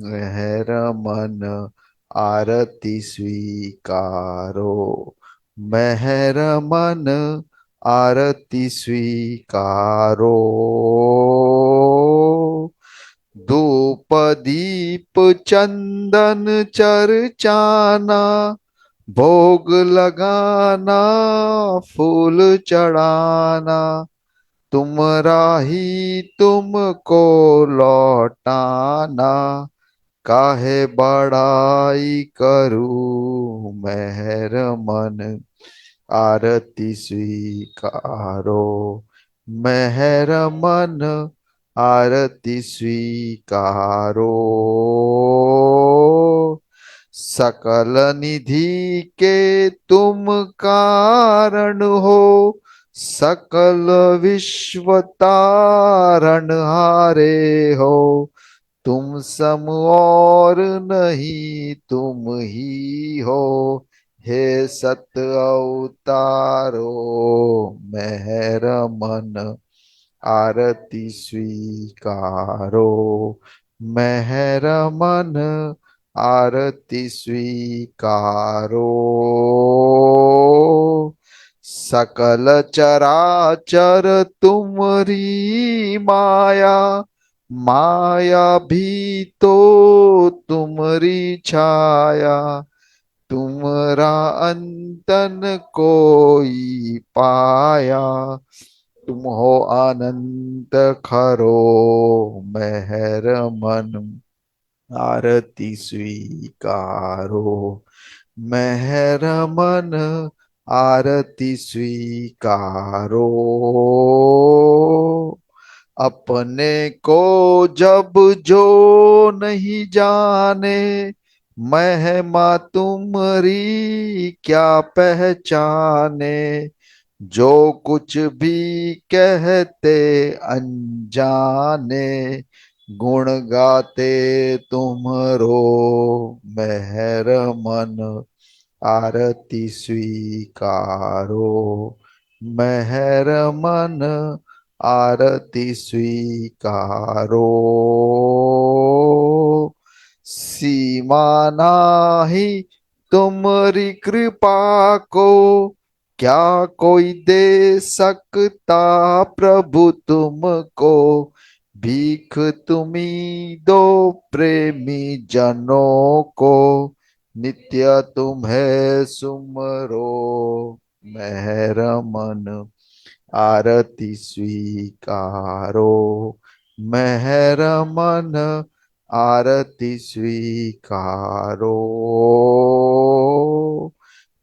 मेहर मन आरती स्वीकारो मेहर मन आरती स्वीकारो धूप दीप चंदन चर्चाना भोग लगाना फूल चढ़ाना तुमरा ही तुमको लौटाना काहे बड़ाई करूं मेहर मन आरती स्वीकारो मेहर मन आरती स्वीकारो सकल निधि के तुम कारण हो, सकल विश्व तारण हारे हो। तुम सम और नहीं तुम ही हो, हे सत अवतारो मेहर मन आरती स्वीकारो। मेहर मन आरती स्वीकारो। सकल चराचर तुमरी माया, माया भी तो तुमरी छाया। तुमरा अंतन कोई पाया, तुम हो अनंत खरो मेहर मन आरती स्वीकारो। मेहर मन आरती स्वीकारो। अपने को जब जो नहीं जाने, महिमा तुमरी क्या पहचाने। जो कुछ भी कहते अनजाने, गुण गाते तुम्हरो मेहर मन आरती स्वीकारो। मेहर मन आरती स्वीकारो। सीमा नाही तुमरी कृपा को, क्या कोई दे सकता प्रभु तुमको। भीख तुम्ही दो प्रेमी जनों को, नित्य तुम्हें सुमरो मेहर मन आरती स्वीकारो। मेहर मन आरती स्वीकारो।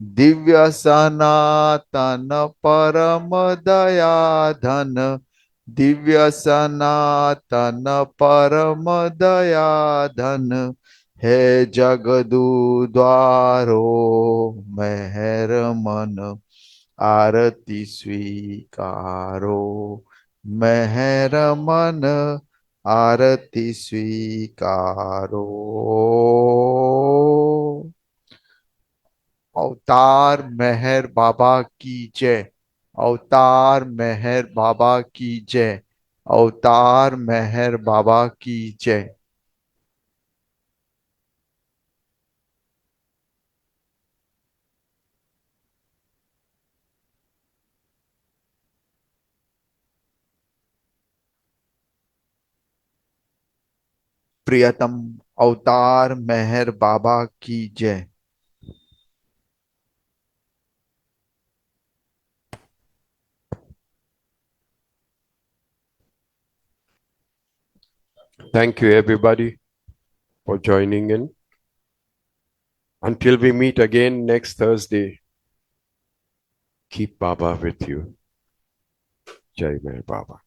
दिव्य सनातन परम दया धन, दिव्य सनातन परम दया धन, हे जगदू द्वारो मेहर मन आरती स्वीकारो। मेहर मन आरती स्वीकारो। अवतार मेहर बाबा की जय। अवतार मेहर बाबा की जय। अवतार मेहर बाबा की जय। प्रियतम अवतार मेहर बाबा की जय। Thank you, everybody, for joining in. Until we meet again next Thursday, keep Baba with you. Jai Mehr Baba.